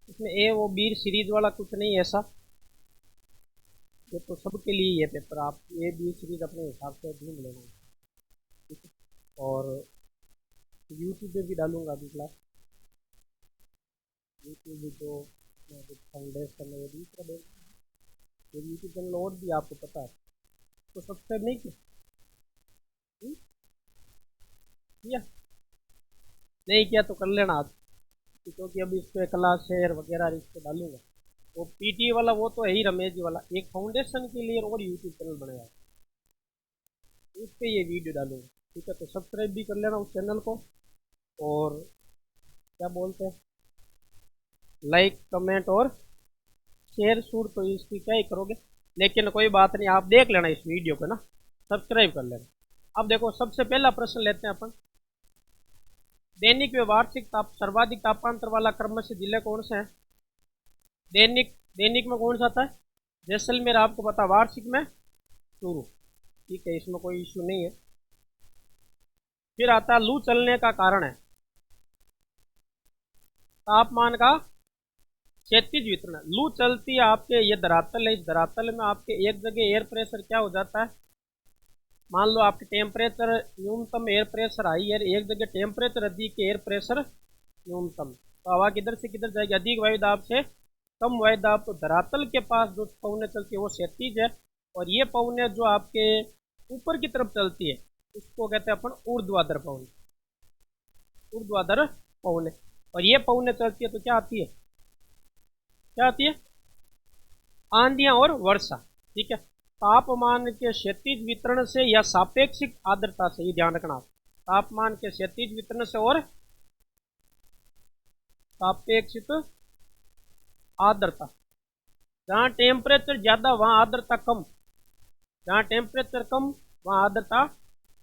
इसमें ए वो B series वाला कुछ नहीं ऐसा, ये तो सबके लिए ये पेपर आप ए बी सीरीज अपने हिसाब से ढूंढ लेना, ठीक है। और यूट्यूब पे भी डालूंगा अभी क्लास, यूट्यूब भी जो फाउंडेशन है वो दूसरा देख, ये यूट्यूब चैनल और भी आपको पता है, तो सब्सक्राइब नहीं किया? किया नहीं किया तो कर लेना आज, क्योंकि अभी इस पर क्लास शेयर वगैरह इस पर डालूंगा। वो पीटी वाला वो तो है ही, रमेश जी वाला एक फाउंडेशन के लिए और यूट्यूब चैनल बनाया है, उस पर ये वीडियो डालूंगा, ठीक है। तो सब्सक्राइब भी कर लेना उस चैनल को, और क्या बोलते हैं, लाइक कमेंट और शेयर शूट तो इसकी क्या ही करोगे, लेकिन कोई बात नहीं, आप देख लेना इस वीडियो को ना, सब्सक्राइब कर लेना। अब देखो सबसे पहला प्रश्न लेते हैं अपन, दैनिक व वार्षिक सर्वाधिक तापांतर वाला क्रमश जिले कौन से हैं? दैनिक, दैनिक में कौन सा आता है? जैसलमेर आपको पता, वार्षिक में चूरू, ठीक है, इसमें कोई इश्यू नहीं है। फिर आता है लू चलने का कारण है, तापमान का क्षैतिज वितरण। लू चलती है आपके, ये धरातल है, इस धरातल में आपके एक जगह एयर प्रेशर क्या हो जाता है, मान लो आपके टेम्परेचर न्यूनतम एयर प्रेशर हाई है, एक जगह टेम्परेचर अधिक एयर प्रेशर न्यूनतम, तो हवा किधर से किधर जाएगी, अधिक वायुदाब से कम वायुदाब। तो धरातल के पास जो पवनें चलती है वो क्षैतिज है, और ये पवनें जो आपके ऊपर की तरफ चलती है उसको कहते हैं अपन ऊर्ध्वाधर पवनें, ऊर्ध्वाधर पवनें। और ये पवनें चलती है तो क्या आती है, क्या आती है? आंधियां और वर्षा, ठीक है। तापमान के क्षैतिज वितरण से या सापेक्षिक आर्द्रता से, ये ध्यान रखना, तापमान के क्षैतिज वितरण से और सापेक्षिक आर्द्रता, जहां टेम्परेचर ज्यादा वहां आर्द्रता कम, जहां टेम्परेचर कम वहां आर्द्रता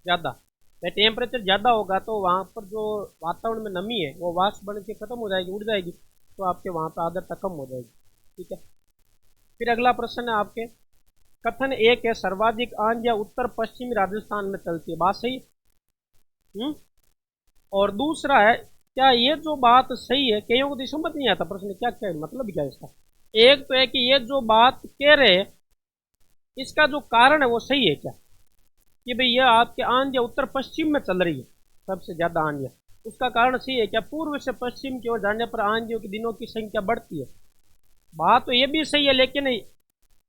ज्यादा। टेम्परेचर ज्यादा होगा तो वहां पर जो वातावरण में नमी है वो वाष्प बन के खत्म हो जाएगी, उड़ जाएगी, तो आपके वहां पर आर्द्रता कम हो जाएगी, ठीक है। फिर अगला प्रश्न है आपके, कथन एक है सर्वाधिक आंधियां उत्तर पश्चिमी राजस्थान में चलती है, बात सही? और दूसरा है, क्या ये जो बात सही है? कईयों को तो समझ नहीं आता प्रश्न क्या क्या है, मतलब क्या है इसका। एक तो है कि ये जो बात कह रहे हैं इसका जो कारण है वो सही है क्या, कि भाई यह आपके आंधियां उत्तर पश्चिम में चल रही है सबसे ज्यादा आंधियां, उसका कारण सही है क्या? पूर्व से पश्चिम की ओर जाने पर आंधियों के दिनों की संख्या बढ़ती है, बात तो ये भी सही है, लेकिन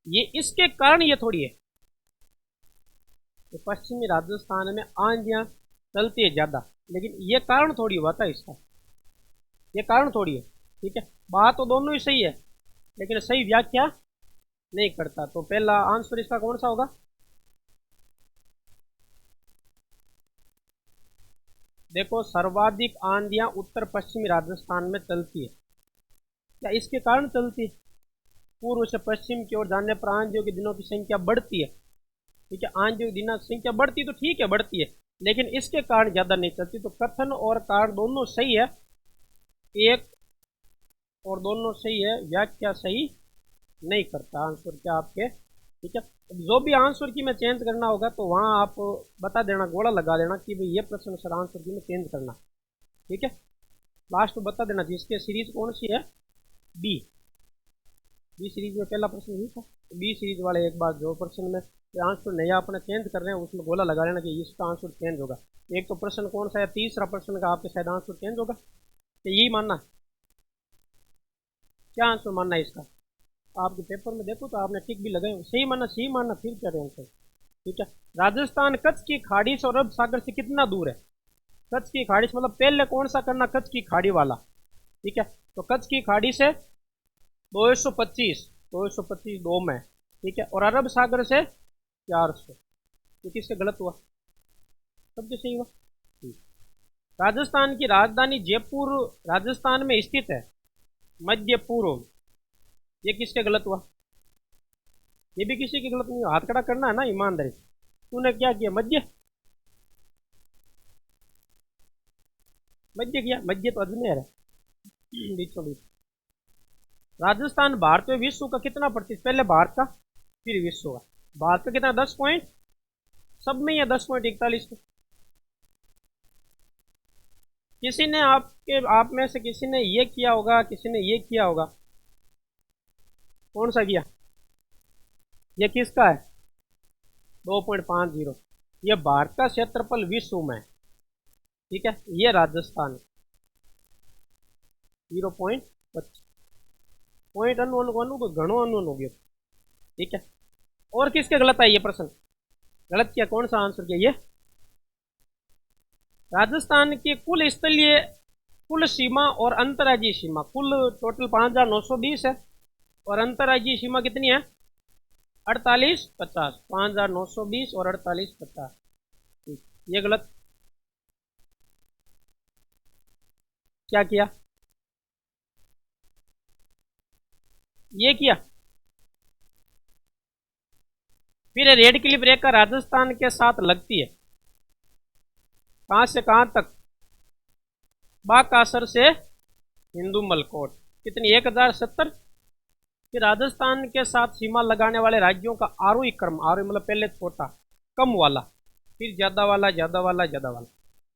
ये इसके कारण ये थोड़ी है कि पश्चिमी राजस्थान में आंधियां चलती है ज्यादा, लेकिन ये कारण थोड़ी हुआ था इसका, ये कारण थोड़ी है, ठीक है। बात तो दोनों ही सही है, लेकिन सही व्याख्या नहीं करता। तो पहला आंसर इसका कौन सा होगा? देखो, सर्वाधिक आंधियां उत्तर पश्चिमी राजस्थान में चलती है, क्या इसके कारण चलती है? पूर्व से पश्चिम की ओर जाने पर आंधियों के दिनों की संख्या बढ़ती है, ठीक है। आंधियों की दिनों की संख्या बढ़ती तो ठीक है, बढ़ती है, लेकिन इसके कारण ज्यादा नहीं चलती। तो कथन और कारण दोनों सही है, एक और दोनों सही है, व्याख्या सही नहीं करता आंसर क्या आपके, ठीक है। जो भी आंसर की में चेंज करना होगा तो वहां आप बता देना, गोला लगा देना कि भाई ये प्रश्न सर आंसर की में चेंज करना, ठीक है। लास्ट में बता देना जिसके सीरीज कौन सी है, बी, बी सीरीज में पहला प्रश्न यही था, तो बी सीरीज वाले एक बार जो प्रश्न में आंसर नया अपने चेंज कर रहे हैं उसमें गोला लगा लेना कि इसका आंसर चेंज होगा। एक तो प्रश्न कौन सा है, तीसरा प्रश्न का आपके शायद आंसर चेंज होगा, तो यही मानना, क्या आंसर मानना है इसका? आपके पेपर में देखो तो आपने टिक भी लगाए, सही मानना, सही मानना, फिर क्या टेंशन, ठीक है। राजस्थान कच्छ की खाड़ी से और अरब सागर से कितना दूर है? कच्छ की खाड़ी से मतलब पहले कौन सा करना, कच्छ की खाड़ी वाला, ठीक है। तो कच्छ की खाड़ी से 225, 225 दो में, ठीक है, और अरब सागर से 400, ये किससे गलत हुआ? सबसे सही हुआ, ठीक। राजस्थान की राजधानी जयपुर राजस्थान में स्थित है, मध्य पूर्व, ये किसके गलत हुआ? ये भी किसी की गलत नहीं, हाथ खड़ा करना है ना ईमानदारी। तूने क्या किया, मध्य, मध्य किया, मध्य तो अजमेर है, बीचों बीच। राजस्थान भारत में विश्व का कितना प्रतिशत, पहले भारत का फिर विश्व का, भारत का कितना, 10 पॉइंट, सब में या 10.41, किसी ने आप में से किसी ने ये किया होगा, किसी ने ये किया होगा। कौन सा किया? ये किसका है? 2.50। ये भारत का क्षेत्रफल विश्व में, ठीक है, ये राजस्थान 0.25 पॉइंट अनु को घणो अनु हो गया, ठीक है। और किसके गलत है ये प्रश्न? गलत किया, कौन सा आंसर किया? ये राजस्थान की कुल सीमा और अंतर्राज्यीय सीमा, कुल टोटल 5,920 है, और अंतर्राज्यीय सीमा कितनी है? 4850। 5,920 और 4850, ठीक। ये गलत। क्या किया? ये किया। फिर रेड क्लिफ रेखा राजस्थान के साथ लगती है, कहां से कहां तक? बाकासर से हिंदू मलकोट, कितनी? 1070। फिर राजस्थान के साथ सीमा लगाने वाले राज्यों का आरोही क्रम, आरोही मतलब पहले छोटा, कम वाला, फिर ज्यादा वाला, ज्यादा वाला, ज्यादा वाला।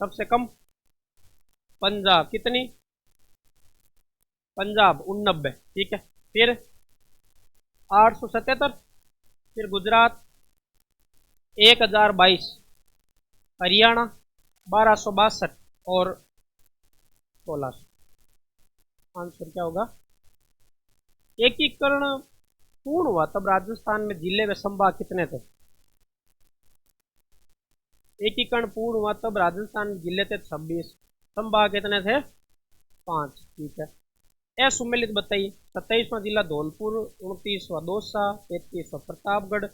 सबसे कम पंजाब, कितनी? पंजाब 89, ठीक है। फिर 877। फिर गुजरात 1022, हरियाणा 1262 और 1600। आंसर क्या होगा? एकीकरण पूर्ण हुआ तब राजस्थान में जिले व संभाग कितने थे? एकीकरण पूर्ण हुआ तब राजस्थान में जिले थे 26, संभाग कितने थे? 5, ठीक है। असुमेलित बताइए। 27वां जिला धौलपुर, 29वां दौसा, 33वां प्रतापगढ़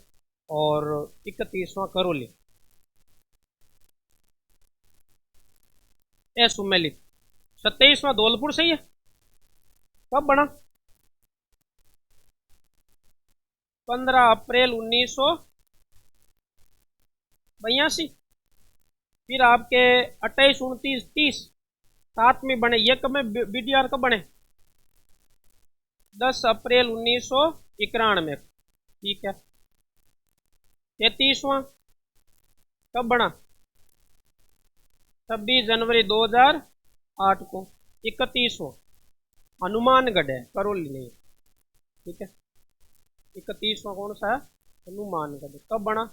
और 31वां करौली। असुमेलित 27वां धौलपुर सही है। कब बना? 15 अप्रैल 1982। फिर आपके 28, 29, 30 साथ में बने, ये कब में बीडीआर कब बने? 10 अप्रैल 1991, ठीक है। 33वां कब बना? 26 जनवरी 2008 को। 31वां हनुमानगढ़ है, करौली नहीं, ठीक है। 31वां कौन सा है? हनुमानगढ़। कब बना?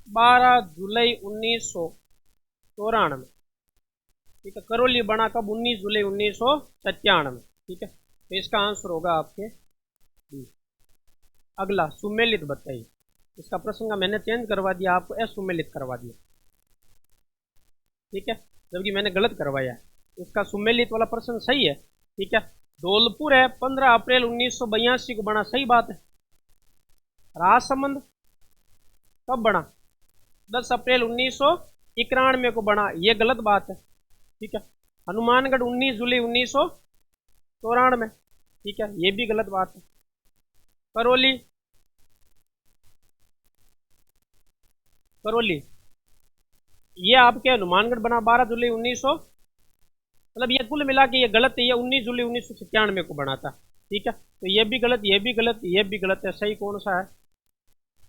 12 जुलाई 1994, ठीक है। करौली बना कब? 19 जुलाई 1997, ठीक है। तो इसका आंसर होगा आपके डी। अगला सुमेलित बताइए। इसका प्रश्न का मैंने चेंज करवा दिया, आपको असुमेलित करवा दिया, ठीक है, जबकि मैंने गलत करवाया है। इसका सुमेलित वाला प्रश्न सही है, ठीक है। धौलपुर है 15 अप्रैल 1982 को बना, सही बात है। राजसमंद कब बना? 10 अप्रैल 1991 को बना, ये गलत बात है, ठीक है। हनुमानगढ़ 19 जुलाई 1994, ठीक है, ये भी गलत बात है। करौली ये आपके हनुमानगढ़ बना 12 जुलाई 1900, मतलब ये कुल मिला के ये गलत है। ये 19 जुलाई 1997 को बना था, ठीक है। तो ये भी गलत, ये भी गलत, ये भी गलत है। सही कौन सा है?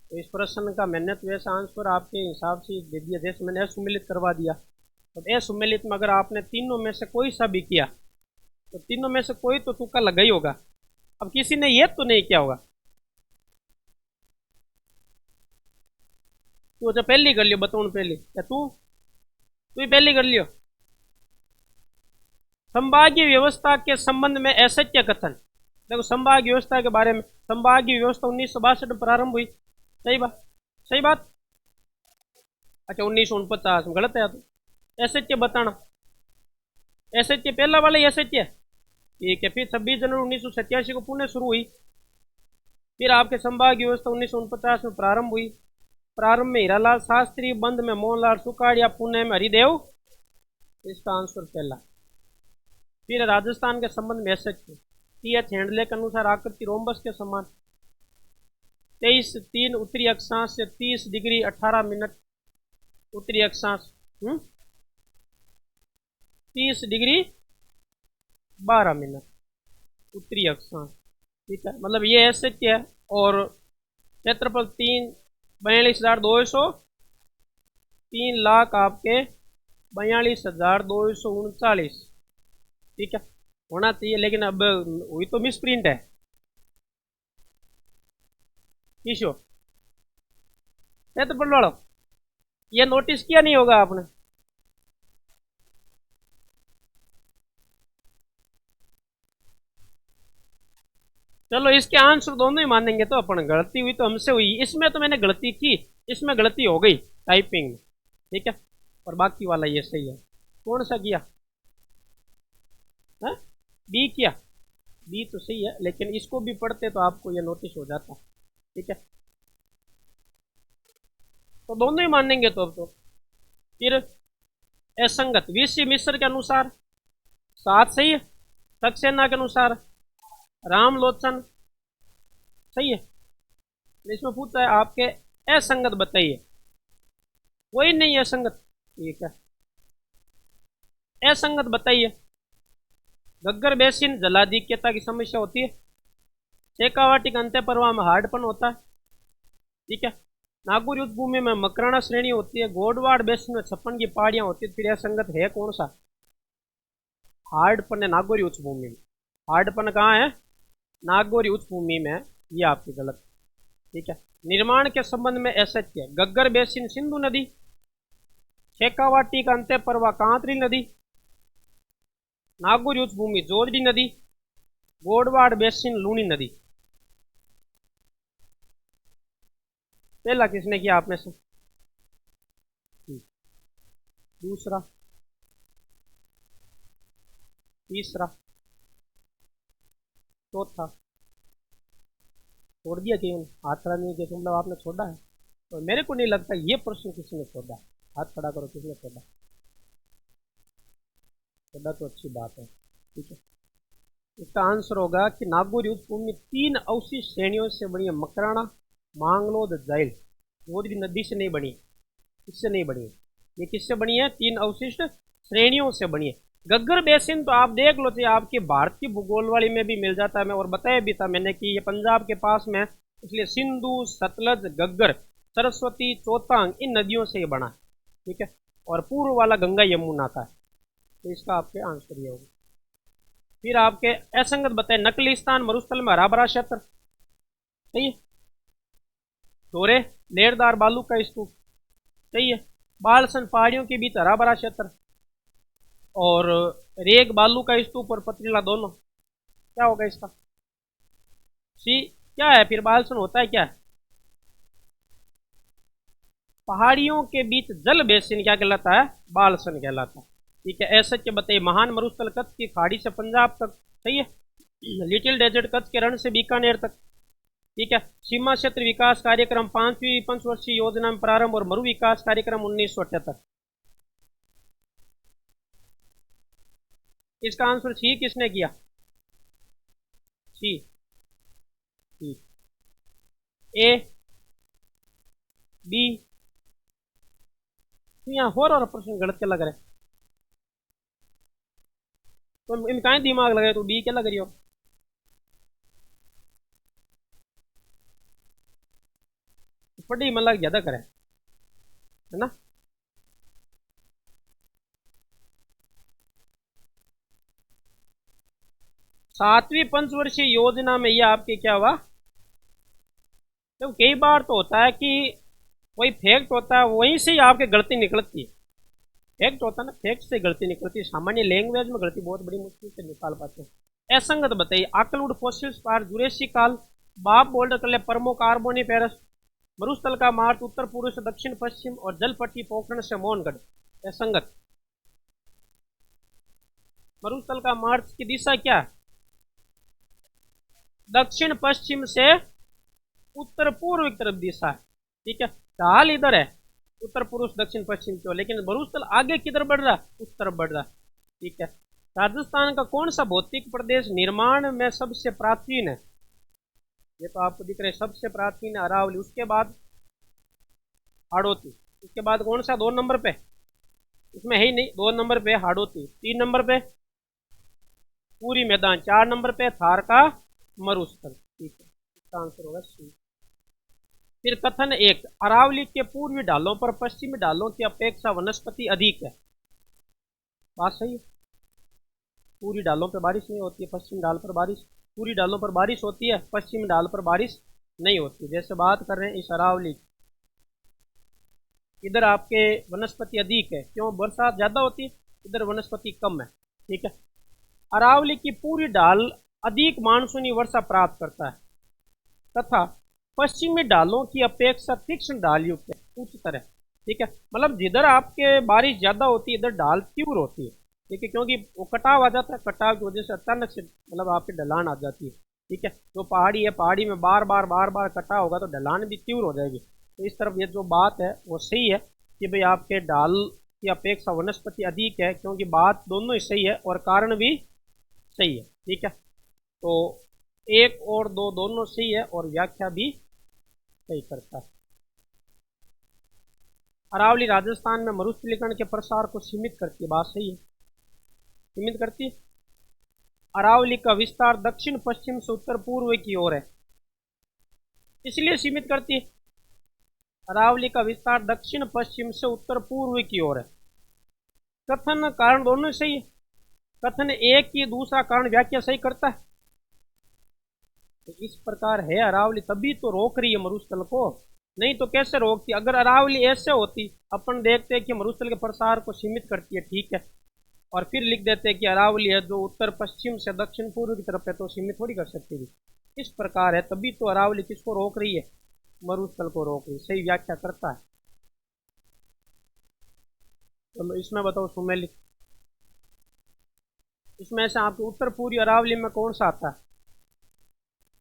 तो इस प्रश्न का मैंने तो वैसा आंसर आपके हिसाब से दे दिया, जैसे मैंने असुमेलित करवा दिया। तो असुमेलित में अगर आपने तीनों में से कोई सा भी किया तो तीनों में से कोई तो तुक्का लगा ही होगा। अब किसी ने ये तो नहीं किया होगा। तू अच्छा पहली कर लियो, बताऊँ पहली? क्या तू ही पहली कर लियो? संभागीय व्यवस्था के संबंध में असत्य कथन। देखो संभागीय व्यवस्था के बारे में, संभागीय व्यवस्था 1962 में प्रारंभ हुई, सही बात, सही बात। अच्छा 1949 में गलत है। तो असत्य बताना, असत्य पहला वाला ही असत्य है, ठीक है। फिर 26 जनवरी 1987 को पुणे शुरू हुई। फिर आपके संभागीय व्यवस्था 1949 में प्रारंभ हुई। प्रारंभ में हीरालाल शास्त्री, बंद में मोहनलाल सुकाड़िया, पुणे में हरिदेव। इसका आंसर पहला। फिर राजस्थान के संबंध में असत्य। टी.एच. हैंडले के अनुसार आकृति रोम्बस के समान। 23-3 उत्तरी अक्षांश से 30 डिग्री 18 मिनट उत्तरी अक्षांश, 30 डिग्री 12 मिनट उत्तरी अक्षांश, ठीक है। मतलब ये असत्य है। और क्षेत्रफल 42,200 3,00,000 आपके 42,239, ठीक है, होना चाहिए, लेकिन अब वही तो मिस प्रिंट है। किशो तो पढ़ लो, ये नोटिस किया नहीं होगा आपने। चलो इसके आंसर दोनों ही मानेंगे तो अपन, गलती हुई तो हमसे हुई, इसमें तो मैंने गलती की, इसमें गलती हो गई टाइपिंग में, ठीक है, और बाकी वाला ये सही है। कौन सा किया है? बी किया, बी तो सही है, लेकिन इसको भी पढ़ते तो आपको ये नोटिस हो जाता, ठीक है, तो दोनों ही मानेंगे तो अब तो। फिर असंगत, वीसी मिश्र के अनुसार 7 सही है, सक्सेना के अनुसार रामलोचन सही है। इसमें पूछता है आपके असंगत बताइए, वही नहीं है असंगत, ठीक है, असंगत बताइए। गग्गर बेसिन जलाधिक्यता की समस्या होती है, शेखावाटी का अंत्य पर्वा में हार्डपन होता है, ठीक है, नागौर युद्ध भूमि में मकराना श्रेणी होती है, गोडवाड़ बेसिन में 56 की पहाड़ियां होती है। फिर असंगत है कौन सा? हार्डपन है नागौर उच्च भूमि में, हार्डपन कहाँ है? नागौर उच्च भूमि में, ये आपकी गलत, ठीक है। निर्माण के संबंध में ऐसा क्या? गग्गर बेसिन सिंधु नदी, शेखावाटी का अंत्य पर्वा कांतरी नदी, नागौर उच्च भूमि जोजड़ी नदी, गोडवाड़ बेसिन लूनी नदी। पहला किसने किया आप में से? दूसरा, तीसरा, चौथा, छोड़ दिया कि हाथ खड़ा नहीं किया, मतलब आपने छोड़ा है? तो मेरे को नहीं लगता ये प्रश्न किसी ने छोड़ा। हाथ खड़ा करो, किसने छोड़ा? छोड़ा तो अच्छी बात है, ठीक है। इसका आंसर होगा कि नागौर युद्ध भूमि 3 अवशिष्ट श्रेणियों से बनी है, मकराना, मांगलोद, जाइल। गोदरी नदी से नहीं बनी, इससे नहीं बनी है, ये किससे बनी है? 3 अवशिष्ट श्रेणियों से बनी है। गग्गर बेसिन तो आप देख लो, चाहिए आपकी भारतीय भूगोल वाली में भी मिल जाता है, मैं और बताया भी था मैंने कि ये पंजाब के पास में, इसलिए सिंधु, सतलज, गग्गर, सरस्वती, चौतांग, इन नदियों से ये बना है, ठीक है, और पूर्व वाला गंगा यमुना का है, तो इसका आपके आंसर ये होगा। फिर आपके असंगत बताए, नकली स्थान मरुस्थल में हरा भरा क्षेत्र, सही है, डोरे लेरदार बालू का स्तूप, सही है, बालसन पहाड़ियों के बीच हरा भरा क्षेत्र, और रेग बालू का स्तूप और पथरीला दोनों, क्या होगा इसका? सी क्या है फिर? बालसन होता है क्या? पहाड़ियों के बीच जल बेसिन क्या कहलाता है? बालसन कहलाता है, ठीक है। ऐसे के बताइए, महान मरुस्थल कच्छ की खाड़ी से पंजाब तक, सही है, लिटिल डेजर्ट कच्छ के रण से बीकानेर तक, ठीक है। सीमा क्षेत्र विकास कार्यक्रम 5वीं पंचवर्षीय योजना में प्रारंभ और मरु विकास कार्यक्रम 1978। इसका आंसर सी किसने किया? सी, ए, बी, यहाँ हो रहा प्रश्न गलत क्या लग रहा है? तो इन कहीं दिमाग लगे तो बी क्या लग रही हो? पढ़ी मतलब ज्यादा करे, है ना? सातवीं पंचवर्षीय योजना में ये आपके क्या हुआ? तो कई बार तो होता है कि वही फैक्ट होता है, वहीं से ही आपके गलती निकलती है। फैक्ट होता है ना, फैक्ट से गलती निकलती है। सामान्य लैंग्वेज में गलती बहुत बड़ी मुश्किल से निकाल पाते हैं। असंगत बताइए, आकलवुड फॉसिल्स पार जुरेसिक काल, बाप बोल्डर कले परमो कार्बोनिफेरस, मरुस्थल का मार्च उत्तर पूर्व से दक्षिण पश्चिम और जलपट्टी पोखरण से मोहनगढ़। असंगत, मरुस्थल का मार्च की दिशा क्या है? दक्षिण पश्चिम से उत्तर पूर्व की तरफ दिशा है, ठीक है। ढाल इधर है, उत्तर पूर्व दक्षिण पश्चिम की ओर, लेकिन मरुस्थल आगे किधर बढ़ रहा? उस तरफ बढ़ रहा, ठीक है। राजस्थान का कौन सा भौतिक प्रदेश निर्माण में सबसे प्राचीन है? ये तो आपको दिख रहा है, सबसे प्राचीन है अरावली, उसके बाद हाड़ौती, उसके बाद कौन सा 2 नंबर पे? इसमें है ही नहीं, 2 नंबर पे हाड़ौती, 3 नंबर पे पूरी मैदान, 4 नंबर पे थार का मरुस्थल, ठीक है। इसका आंसर होगा सी। फिर कथन एक, अरावली के पूर्वी ढालों पर पश्चिमी ढालों की अपेक्षा वनस्पति अधिक है। बात सही है। पूरी ढालों पर बारिश नहीं होती है, पश्चिमी ढाल पर बारिश, पूरी ढालों पर बारिश होती है, पश्चिमी ढाल पर बारिश नहीं होती। जैसे बात कर रहे हैं इस अरावली, इधर आपके वनस्पति अधिक है, क्यों? बरसात ज्यादा होती है, इधर वनस्पति कम है। ठीक है। अरावली की पूरी ढाल अधिक मानसूनी वर्षा प्राप्त करता है तथा पश्चिमी ढालों की अपेक्षा तीक्ष्ण ढाल युक्त है, उच्चतर है। ठीक है, मतलब जिधर आपके बारिश ज्यादा होती है इधर ढाल तीव्र होती है। ठीक है, क्योंकि वो कटाव आ जाता है, कटाव की वजह से अचानक से मतलब आपकी ढलान आ जाती है। ठीक है, जो पहाड़ी है, पहाड़ी में बार बार कटाव होगा तो ढलान भी तीव्र हो जाएगी। तो इस तरफ ये जो बात है वो सही है कि भाई आपके ढाल की अपेक्षा वनस्पति अधिक है, क्योंकि बात दोनों ही सही है और कारण भी सही है। ठीक है, तो एक और दो दोनों सही है और व्याख्या भी सही करता है। अरावली राजस्थान में मरुस्थलीकरण के प्रसार को सीमित करती है। बात सही है, सीमित करती है। अरावली का विस्तार दक्षिण पश्चिम से उत्तर पूर्व की ओर है, इसलिए सीमित करती है। अरावली का विस्तार दक्षिण पश्चिम से उत्तर पूर्व की ओर है। कथन कारण दोनों सही है। कथन एक की दूसरा कारण व्याख्या सही करता है। तो इस प्रकार है अरावली तभी तो रोक रही है मरुस्थल को, नहीं तो कैसे रोकती? अगर अरावली ऐसे होती, अपन देखते हैं कि मरुस्थल के प्रसार को सीमित करती है, ठीक है, और फिर लिख देते हैं कि अरावली है जो उत्तर पश्चिम से दक्षिण पूर्व की तरफ है, तो सीमित थोड़ी कर सकती थी। इस प्रकार है तभी तो अरावली किसको रोक रही है? मरुस्थल को रोक रही। सही व्याख्या करता है। चलो इसमें बताओ सुमेलित, इसमें से आपके उत्तर पूर्वी अरावली में कौन सा आता है?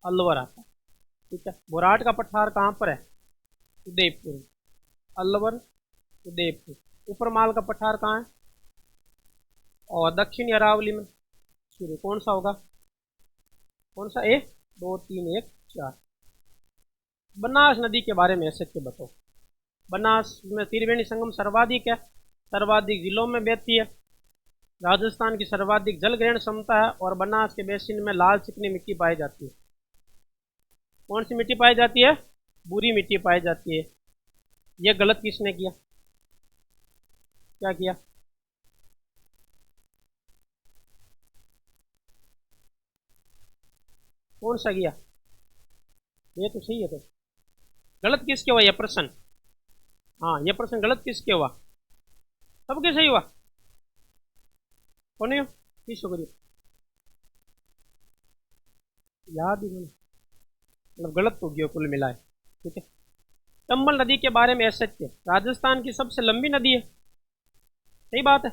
अलवर आता है। ठीक है, बुराट का पठार कहाँ पर है? उदयपुर। अलवर, उदयपुर। ऊपरमाल का पठार कहाँ है? और दक्षिणी अरावली में शुरू कौन सा होगा? कौन सा? ए 2 3 1 4। बनास नदी के बारे में ऐसे के बताओ। बनास में त्रिवेणी संगम सर्वाधिक है, सर्वाधिक जिलों में बहती है। राजस्थान की सर्वाधिक जल ग्रहण क्षमता है और बनास के बेसिन में लाल चिकनी मिट्टी पाई जाती है। कौन सी मिट्टी पाई जाती है? बुरी मिट्टी पाई जाती है। यह गलत किसने किया? क्या किया? कौन सा किया? ये तो सही है। तो गलत किसके हुआ यह प्रश्न? हाँ, यह प्रश्न गलत किसके हुआ? सबके सही हुआ। कौन है? किसको करिए याद ही नहीं, मतलब गलत हो गया कुल मिलाए। ठीक है। चंबल नदी के बारे में ऐसे राजस्थान की सबसे लंबी नदी है। सही बात है।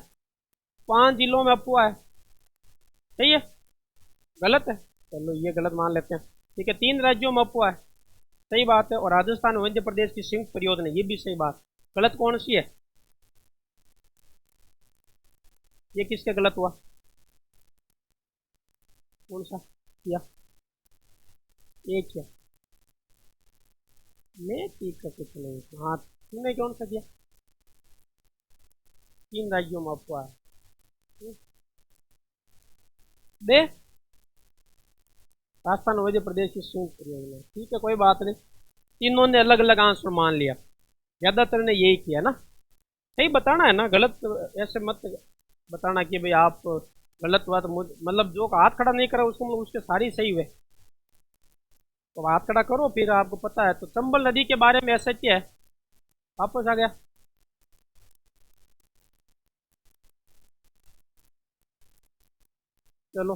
5 जिलों में अफवाह है। सही है, गलत है। चलो ये गलत मान लेते हैं। ठीक है, 3 राज्यों में अफवाह है। सही बात है। और राजस्थान और मध्य प्रदेश की संयुक्त परियोजना, ये भी सही बात। गलत कौन सी है? ये किसके गलत हुआ? कौन सा किया? एक किया। मैं ठीक का कुछ नहीं। हाँ, तूने कौन सा किया? 3 राज्यों में अफवाह है। दे राजस्थान और मध्य प्रदेश की संयुक्त परियोजना। ठीक है, कोई बात नहीं। तीनों ने अलग अलग आंसर मान लिया, ज्यादातर ने यही किया ना। सही बताना है ना, गलत ऐसे मत बताना कि भाई आप गलत हुआ तो मतलब जो हाथ खड़ा नहीं करा उसको मतलब उसके सारी सही हुए। तो हाथ खड़ा करो फिर आपको पता है। तो चंबल नदी के बारे में ऐसा क्या है? वापस आ गया। चलो,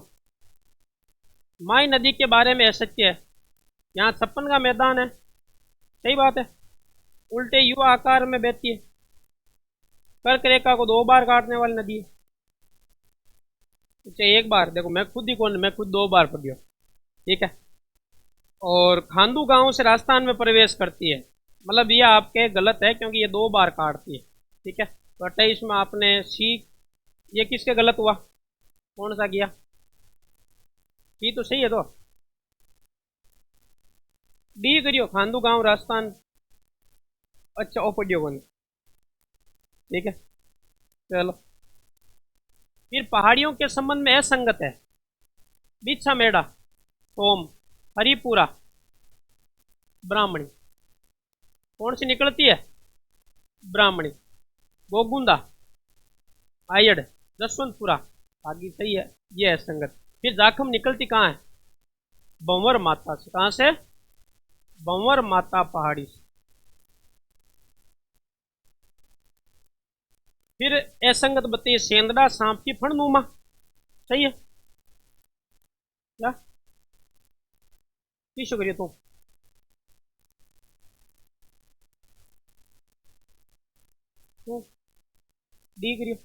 माई नदी के बारे में ऐसा क्या है? यहाँ 56 का मैदान है। सही बात है। उल्टे यू आकार में बहती है। कर्क रेखा को 2 बार काटने वाली नदी है। अच्छा, एक बार देखो, मैं खुद 2 बार पढ़ी हूँ। ठीक है। और खांडू गांव से राजस्थान में प्रवेश करती है, मतलब ये आपके गलत है क्योंकि ये 2 बार काटती है। ठीक है, तो 28 में आपने सी, ये किसके गलत हुआ? कौन सा किया? सी तो सही है। तो डी करियो, खांडू गांव राजस्थान। अच्छा, ओ पढ़ियो कौन? ठीक है, चलो। फिर पहाड़ियों के संबंध में असंगत है। बिच्छा मेढ़ा, सोम, हरिपुरा, ब्राह्मणी। कौन सी निकलती है? ब्राह्मणी। गोगुंदा, आयड़, जसवंतपुरा, आगे सही है, ये है संगत। फिर जाखम निकलती कहाँ है? बंवर माता से। कहाँ से? बंवर माता पहाड़ी से। फिर असंगत बताइए, सेंदड़ा सांप की फणनुमा, सही है क्या? की शुक्रिया तुम। दिख रही हो?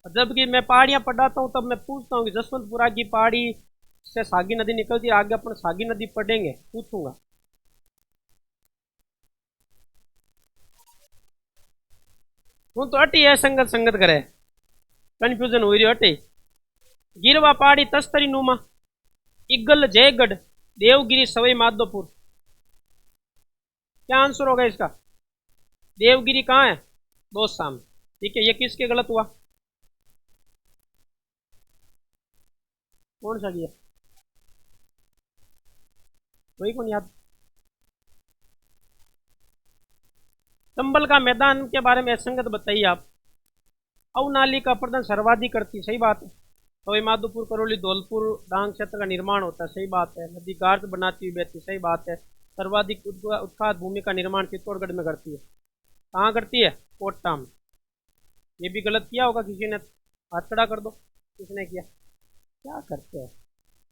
जबकि मैं पहाड़ियां पढ़ाता हूँ तब मैं पूछता हूँ कि जसवंतपुरा की पहाड़ी से सागी नदी निकलती है, आगे अपन सागी नदी पढ़ेंगे, पूछूंगा। हूँ तो अटी है, संगत संगत करे, कंफ्यूजन हो रही है अटी। गिरवा पहाड़ी तस्तरी नुमा, इगल, जयगढ़, देवगिरी, सवाई माधोपुर। क्या आंसर होगा इसका? देवगिरी कहाँ है? दौसा में। ठीक है, ये किसके गलत हुआ? कौन सा किया? वही कौन याद? चंबल का मैदान के बारे में असंगत बताइए आप। अवनाली का प्रदान सर्वाधिक करती, सही बात है। सवाई माधोपुर, करौली, धौलपुर, डांग क्षेत्र का निर्माण होता है, सही बात है। नदी गार्थ बनाती हुई बहती, सही बात है। सर्वाधिक उत्खात भूमि का निर्माण चित्तौड़गढ़ में करती है। कहाँ करती है? कोटा में। ये भी गलत किया होगा किसी ने, हाथ खड़ा कर दो, किसने किया? क्या करते हैं,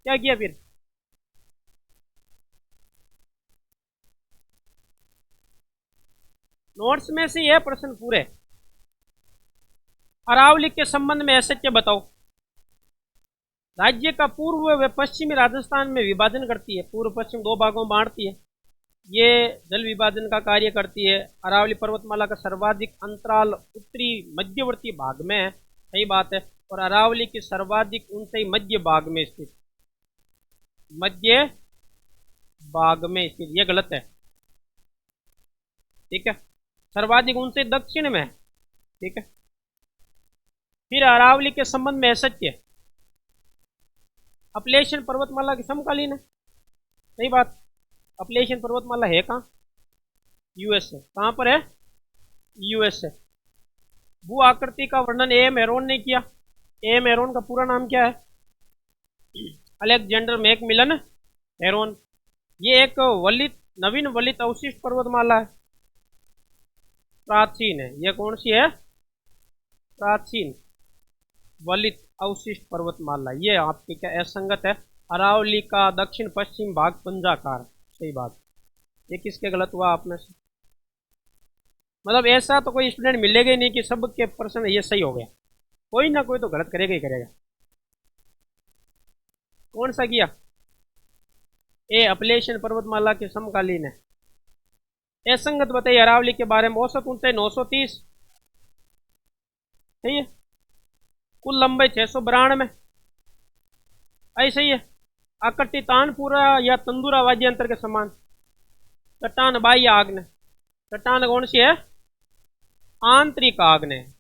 क्या किया फिर? नोट्स में से यह प्रश्न पूरे। अरावली के संबंध में ऐसे क्या बताओ? राज्य का पूर्व व पश्चिमी राजस्थान में विभाजन करती है, पूर्व पश्चिम दो भागों में बांटती है। ये जल विभाजन का कार्य करती है। अरावली पर्वतमाला का सर्वाधिक अंतराल उत्तरी मध्यवर्ती भाग में है, सही बात है। और अरावली की सर्वाधिक ऊंचाई मध्य भाग में स्थित, मध्य भाग में स्थित, यह गलत है। ठीक है, सर्वाधिक ऊंचाई दक्षिण में है। ठीक है, फिर अरावली के संबंध में असत्य, अपलेशन पर्वतमाला की समकालीन है, सही बात। अपलेशन पर्वतमाला है कहाँ? यूएस है। कहाँ पर है? यूएस है। भू आकृति का वर्णन ए एम हेरोन ने किया। ए एम हेरोन का पूरा नाम क्या है? Alexander Macmillan Heron. ये एक वलित, नवीन वलित अवशिष्ट पर्वतमाला है, प्राचीन है। यह कौन सी है? प्राचीन वलित अवशिष्ट पर्वतमाला। ये आपके क्या असंगत है? अरावली का दक्षिण पश्चिम भाग पंजाकार, सही बात। ये किसके गलत हुआ आप में से? मतलब ऐसा तो कोई स्टूडेंट मिलेगा ही नहीं कि सबके प्रश्न ये सही हो गया, कोई ना कोई तो गलत करेगा ही करेगा। कौन सा किया? ए अपलेशन पर्वतमाला के समकालीन है। असंगत बताइए अरावली के बारे में। औसत ऊंचाई 930, सही है। कुल लंबाई 692, ऐसा ही है। आकृति तानपुरा या तंदूरा वाद्य अंतर के समान। चट्टान बाह्य आग्नेय, चट्टान कौन सी है? आंतरिक आग्नेय,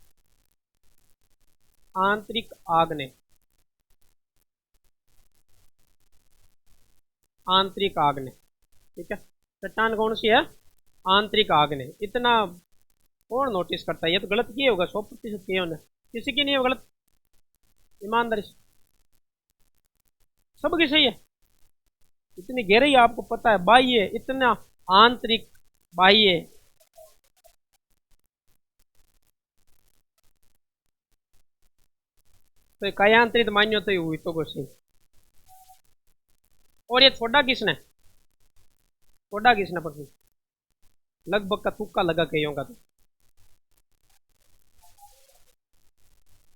आंतरिक आग्नेय, आंतरिक आग्नेय। ठीक है, चट्टान कौन सी है? आंतरिक आग्नेय। इतना कौन नोटिस करता है? ये तो गलत किए होगा, 100% किए होने, किसी की नहीं है गलत, ईमानदारी से सबकी सही है। इतनी गहराई आपको पता है, बाह्य, इतना आंतरिक, बाह्य। तो कायांतरित मान्य तो हुई तो कुछ नहीं। और ये छोटा किसने? छोटा किसने पकड़ी? लगभग का तुक्का लगा कईयों का। तो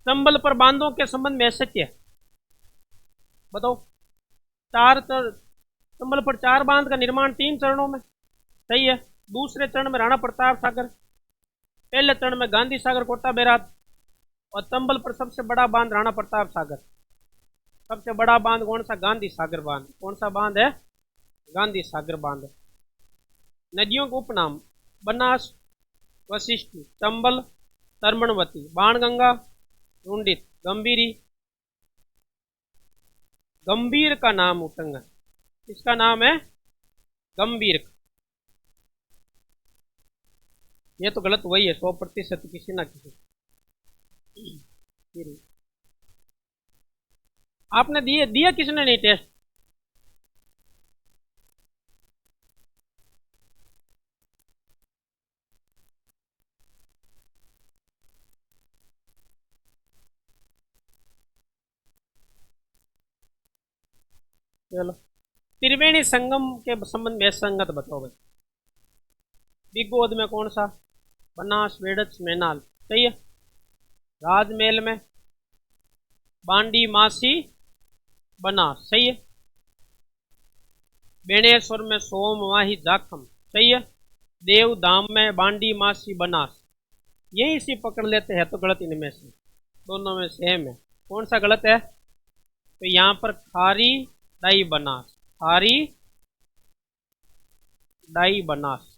चंबल पर बांधों के संबंध में सत्य है, बताओ। चंबल पर 4 बांध का निर्माण 3 चरणों में, सही है। दूसरे चरण में राणा प्रताप सागर, पहले चरण में गांधी सागर कोटा बैराज। और चंबल पर सबसे बड़ा बांध राणा प्रताप सागर। सबसे बड़ा बांध कौन सा? गांधी सागर बांध। कौन सा बांध है? गांधी सागर बांध। नदियों के उपनाम: बनास, वशिष्ठी, चंबल, तरमणवती, बाणगंगा, रुंडित, गंभीरी। गंभीर का नाम उटंगन, किसका नाम है? गंभीर। ये तो गलत वही है, 100% किसी ना किसी। फिर आपने दिए दिया किसने नहीं टेस्ट? चलो, त्रिवेणी संगम के संबंध में संगत बताओ भाई। दिग्गोद में कौन सा? बनास, वेड़च, मैनाल। सही है। राजमहल में बांडी, मासी, बनास। सही है। बेणेश्वर में सोम, वाही, जाखम। सही है। देव धाम में बांडी, मासी, बनास। यही इसी पकड़ लेते हैं तो गलत इनमें से, दोनों में सेम है। कौन सा गलत है? तो यहाँ पर खारी डाई बनास, खारी डाई बनास।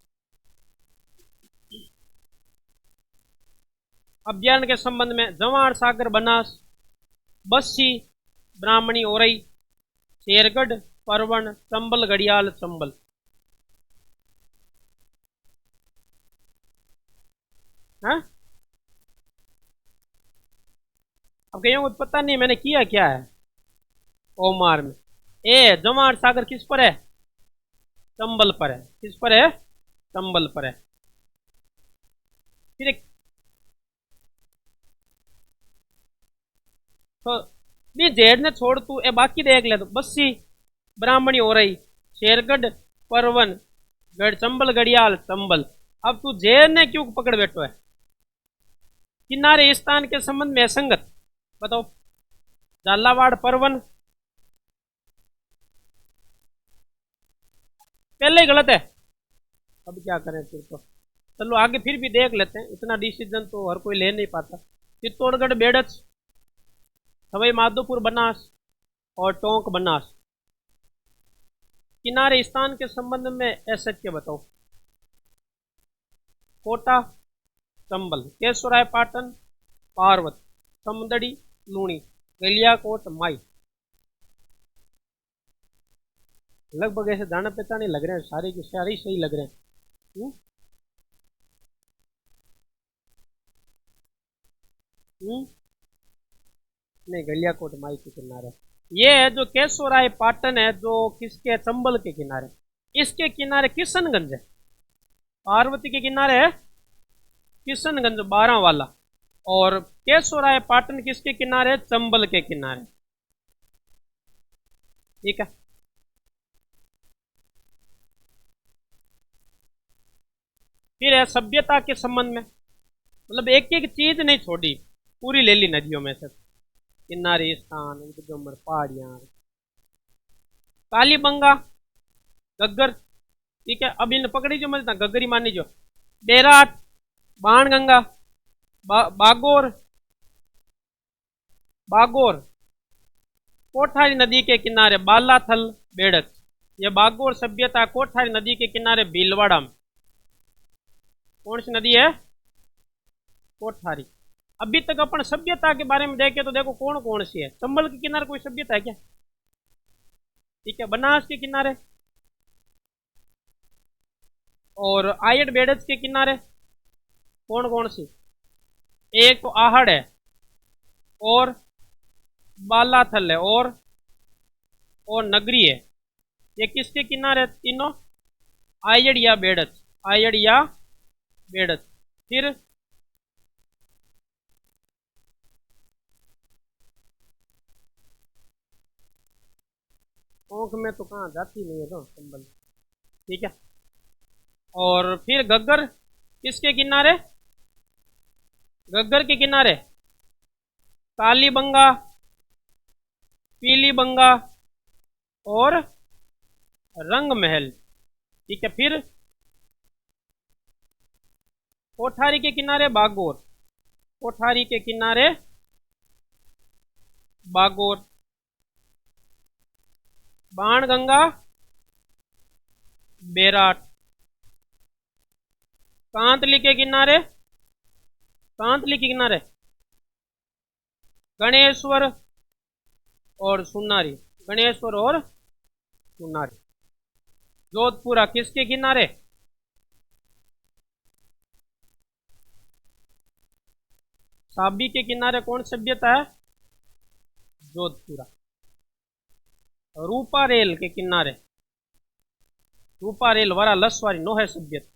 अभियान के संबंध में जवार सागर बनास, बस्सी, ब्राह्मणी ओरई, शेरगढ़, परवन, चंबल, घड़ियाल, चंबल। हाँ, अब कहीं को पता नहीं मैंने किया क्या है ओमार में। ए जवार सागर किस पर है? चंबल पर है। किस पर है? चंबल पर है। फिर एक तो नहीं, जेड ने छोड़ तू ए बाकी देख ले। तो बस्सी, ब्राह्मणी हो रही, शेरगढ़, परवन, गढ़, चंबल, घड़ियाल, चंबल। अब तू जेड ने क्यों पकड़ बैठो है? किनारे स्थान के संबंध में संगत बताओ। झालावाड़, परवन, पहले ही गलत है। अब क्या करें फिर तो, चलो आगे फिर भी देख लेते हैं, इतना डिसीजन तो हर कोई ले नहीं पाता। चित्तौड़गढ़, बेड़च, सवाई माधोपुर, बनास और टोंक, बनास। किनारे स्थान के संबंध में ऐसा क्या बताओ। कोटा, चंबल, केशवराय पाटन, पार्वत, समुदड़ी, लूणी, गलियाकोट, माई। लगभग ऐसे जाना पहचाने लग रहे हैं, सारे के सारे ही सही लग रहे हैं। हम्म हम्म नहीं, गलियाकोट माई के किनारे। ये है जो केशवराय पाटन है, जो किसके? चंबल के किनारे। इसके किनारे किशनगंज है। पार्वती के किनारे है किशनगंज, 12 वाला। और केशवराय पाटन किसके किनारे? चंबल के किनारे। ठीक है। फिर है सभ्यता के संबंध में, मतलब एक एक चीज नहीं छोड़ी, पूरी ले ली नदियों में से। किनारे स्थान, उद्गम, पहाड़ियां, कालीबंगा, गग्गर। ठीक है, अब इन पकड़ी जो मत गग्गरी मानी जो, बेराट, बाणगंगा, बागोर, बागोर, कोठारी नदी के किनारे बालाथल, बेड़क। ये बागोर सभ्यता कोठारी नदी के किनारे भीलवाड़ा में। कौन सी नदी है? कोठारी। अभी तक अपन सभ्यता के बारे में देखे तो देखो कौन कौन सी है। चंबल के किनारे कोई सभ्यता है क्या? ठीक है, बनास के किनारे और आयड बेड़च के किनारे कौन कौन सी? एक तो आहड़ है, और बालाथल है, और नगरी है। ये किसके किनारे? तीनों आयड या बेड़च, आयड या बेड़च। फिर ओख में तो कहाँ जाती नहीं है तो चंबल। ठीक है, और फिर गग्गर किसके किनारे? गग्गर के किनारे कालीबंगा, पीलीबंगा और रंग महल। ठीक है, फिर कोठारी के किनारे बागोर, कोठारी के किनारे बागोर, बाणगंगा, बेराट, कांतली के किनारे, कांतली के किनारे गणेश्वर और सुनारी, गणेश्वर और सुनारी। जोधपुरा किसके किनारे? ताबी के किनारे कौन सभ्यता है? जोधपुरा। रूपा रेल के किनारे, रूपा रेल वाला लसवारी नोहे सभ्यता,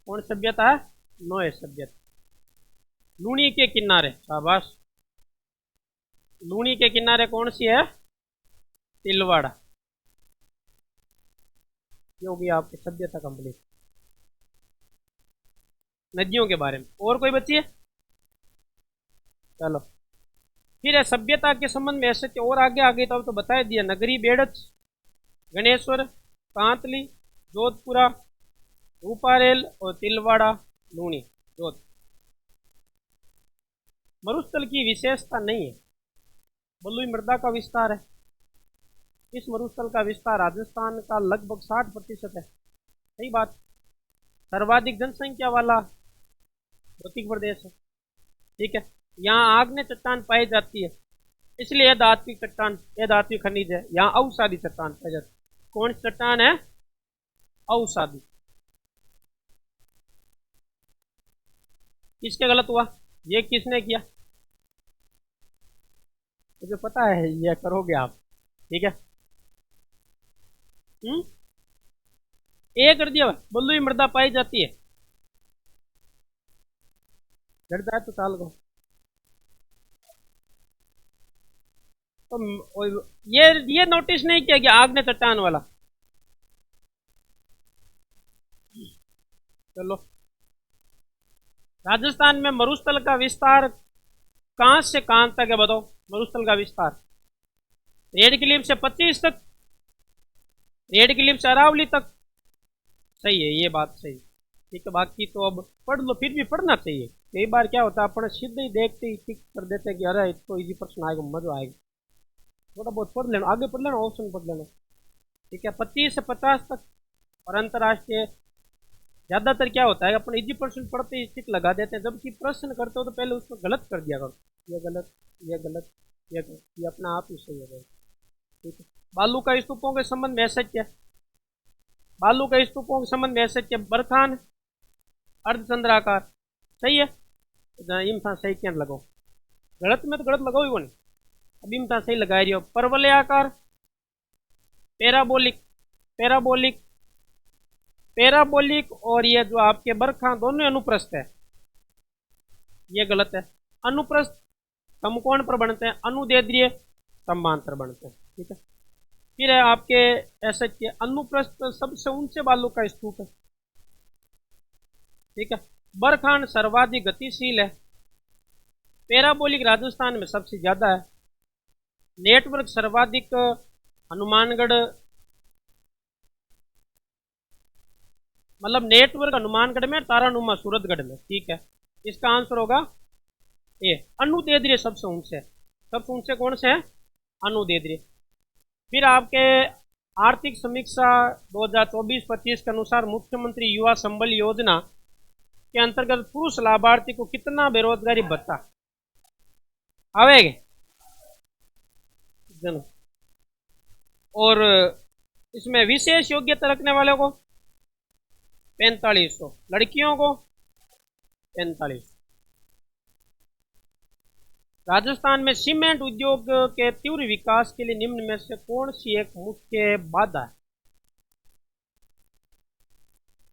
कौन सभ्यता है? नोहे सभ्यता। लूणी के किनारे, शाबाश, लूणी के किनारे कौन सी है? तिलवाड़ा। ये होगी आपकी सभ्यता कंप्लीट। नदियों के बारे में और कोई बची है? चलो फिर है सभ्यता के संबंध में ऐसे और आगे आगे तो बता दिया। नगरी बेड़च, गणेश्वर, कांतली, जोधपुरा, रूपारेल और तिलवाड़ा, लूणी, जोध। मरुस्थल की विशेषता नहीं है, बलुई मृदा का विस्तार है। इस मरुस्थल का विस्तार राजस्थान का लगभग 60% है। सही बात। सर्वाधिक जनसंख्या वाला भौतिक प्रदेश है। ठीक है, यहाँ आग्नेय चट्टान पाई जाती है, इसलिए यह धात्विक चट्टान, यह धात्विक खनिज है। यहाँ अवसादी चट्टान पाई जाती है। कौन सी चट्टान है? अवसादी। किसके गलत हुआ? ये किसने किया? मुझे पता है ये करोगे आप। ठीक है, ए कर दिया। बलुई मृदा पाई जाती है, डर जाए तो चाल को। तो ये नोटिस नहीं किया कि आग्नेय चट्टान वाला। चलो, राजस्थान में मरुस्थल का विस्तार कहां से कहां तक है बताओ? मरुस्थल का विस्तार रेड क्लिफ से 25 तक, रेड क्लिफ से अरावली तक। सही है, ये बात सही। ठीक है, बाकी तो अब पढ़ लो, फिर भी पढ़ना चाहिए। कई बार क्या होता है अपन सीधे ही देखते ही टिक कर देते हैं कि अरे इसको इजी प्रश्न आएगा, मजा आएगा। थोड़ा बहुत पढ़ लेना, आगे पढ़ लेना, ऑप्शन पढ़ लेना। ठीक है, 25 से 50 तक। और अंतर्राष्ट्रीय ज्यादातर क्या होता है अपन इजी प्रश्न पढ़ते ही टिक लगा देते हैं, जबकि प्रश्न करते हो तो पहले उसको गलत कर दिया करो। ये गलत, ये गलत, ये गलत, ये अपना आप ही सही हो जाएगा। ठीक है, बालू का स्तूपों के संबंध में ऐसा क्या? बालू का स्तूपों के संबंध में ऐसा क्या? बरखान अर्धचंद्राकार। सही है, इम्ता सही क्या लगाओ? गलत में तो गलत लगाओ ही वो नहीं। अब इम्ता सही लगा रही हो। परवलयाकार, पैराबोलिक, पैराबोलिक, पैराबोलिक और ये जो आपके बरखा दोनों अनुप्रस्थ है, ये गलत है। अनुप्रस्थ समकोण पर बनते हैं, अनुदैर्ध्य समांतर बनते हैं। ठीक है, फिर है आपके ऐसे के अनुप्रस्थ सबसे ऊंचे बालू का स्तूप है। ठीक है, बरखान सर्वाधिक गतिशील है। पैराबोलिक राजस्थान में सबसे ज्यादा है। नेटवर्क सर्वाधिक हनुमानगढ़, मतलब नेटवर्क हनुमानगढ़ में, तारानुमा सूरतगढ़ में। ठीक है, इसका आंसर होगा ए। अनुदैर्ध्य सबसे ऊंचे, सबसे ऊंचे कौन से हैं? अनुदैर्ध्य। फिर आपके आर्थिक समीक्षा 2024-25 के अनुसार मुख्यमंत्री युवा संबल योजना के अंतर्गत पुरुष लाभार्थी को कितना बेरोजगारी भत्ता आवेगा? और इसमें विशेष योग्यता रखने वालों को 4500, लड़कियों को 4500। राजस्थान में सीमेंट उद्योग के तीव्र विकास के लिए निम्न में से कौन सी एक मुख्य बाधा है?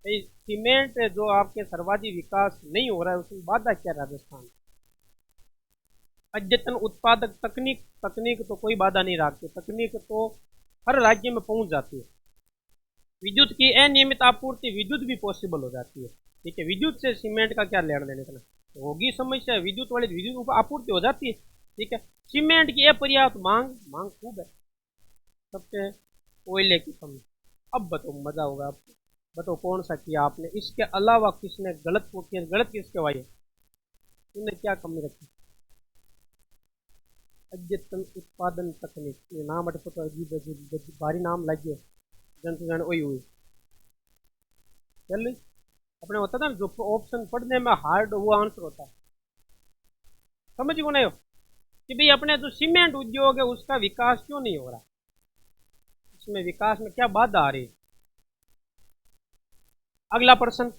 सीमेंट जो आपके सर्वाधिक विकास नहीं हो रहा है, उसमें बाधा क्या राजस्थान में? अद्यतन उत्पादक तकनीक, तकनीक तो कोई बाधा नहीं रखती, तकनीक तो हर राज्य में पहुंच जाती है। विद्युत की अनियमित आपूर्ति, विद्युत भी पॉसिबल हो जाती है। ठीक है, विद्युत से सीमेंट का क्या लेना देने का? होगी समस्या, विद्युत वाली विद्युत आपूर्ति हो जाती है। ठीक है, सीमेंट की अपर्याप्त मांग, मांग खूब है सबसे, कोयले की कमी। अब बताओ, मजा होगा आपको। बताओ कौन सा किया आपने, इसके अलावा किसने गलत को किया? गलत किसके वाई? तुमने क्या कमी रखी? अद्यतन उत्पादन तकनीक, ये नाम अटको तो अजीब अजीब भारी नाम लगे, जन से जन वही हुई। चल अपने होता था ना जो ऑप्शन पढ़ने में हार्ड, वो आंसर होता है। समझ को नहीं हो कि भाई अपने जो सीमेंट उद्योग है उसका विकास क्यों नहीं हो रहा, इसमें विकास में क्या बाधा आ रही है? अगला प्रश्न,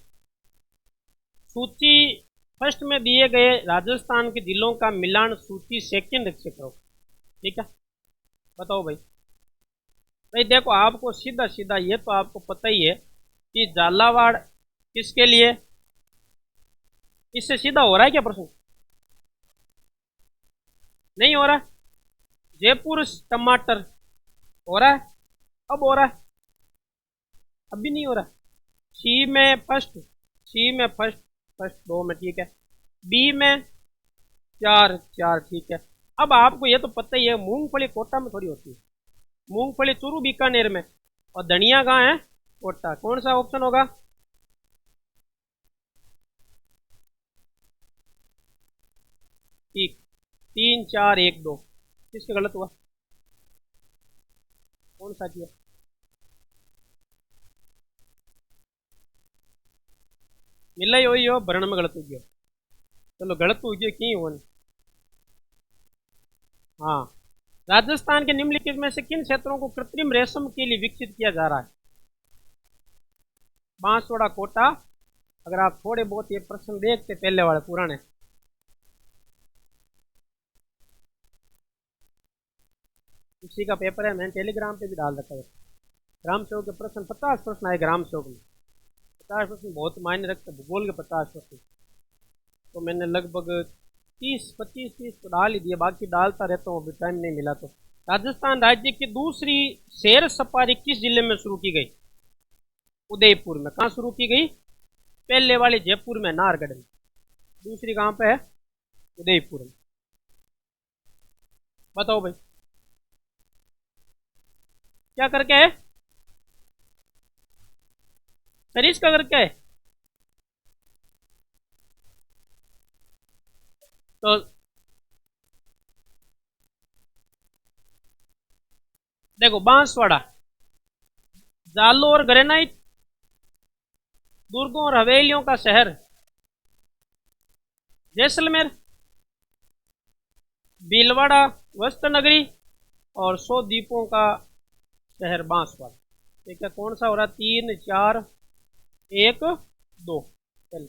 सूची फर्स्ट में दिए गए राजस्थान के जिलों का मिलान सूची सेकंड से करो। ठीक है, बताओ भाई। भाई देखो, आपको सीधा सीधा ये तो आपको पता ही है कि झालावाड़ किसके लिए, इससे सीधा हो रहा है क्या प्रश्न? नहीं हो रहा है। जयपुर टमाटर हो रहा है, अब हो रहा है, अभी नहीं हो रहा। सी में फर्स्ट, सी में फर्स्ट, फर्स्ट दो में ठीक है, बी में चार चार ठीक है। अब आपको ये तो पता ही है, मूंगफली कोटा में थोड़ी होती है, मूंगफली चूरू बीकानेर में, और धनिया कहाँ है? कोटा। कौन सा ऑप्शन होगा? ठीक, 3 4 1 2, किसका गलत हुआ? कौन सा किया? मिला ही वही हो, भरण में गलत हो गया। चलो गलत हो गया क्यों हो? हाँ, राजस्थान के निम्नलिखित में से किन क्षेत्रों को कृत्रिम रेशम के लिए विकसित किया जा रहा है? बांसवाड़ा, कोटा। अगर आप थोड़े बहुत ये प्रश्न देखते पहले वाले पुराने, उसी का पेपर है, मैंने टेलीग्राम पे भी डाल रखा है। ग्राम सेवक के प्रश्न 50 प्रश्न आए ग्राम सेवक में। 50 प्रश्न बहुत मायने रखते, भूगोल के 50 प्रश्न तो मैंने लगभग 30 25 30 तो डाल ही दिया, बाकी डालता रहता हूँ, अभी टाइम नहीं मिला तो। राजस्थान राज्य की दूसरी शेर सफारी किस जिले में शुरू की गई? उदयपुर में। कहाँ शुरू की गई? पहले वाली जयपुर में, नाहरगढ़ में। दूसरी कहाँ पे है? उदयपुर में। बताओ भाई, क्या करके है? सरीस का करके है। तो देखो, बांसवाड़ा, जालोर ग्रेनाइट, दुर्गों और हवेलियों का शहर जैसलमेर, भीलवाड़ा वस्त्र नगरी, और 100 द्वीपों का शहर बांसवाड़ा। ठीक है, कौन सा हो रहा? 3 4 1 2। चलिए,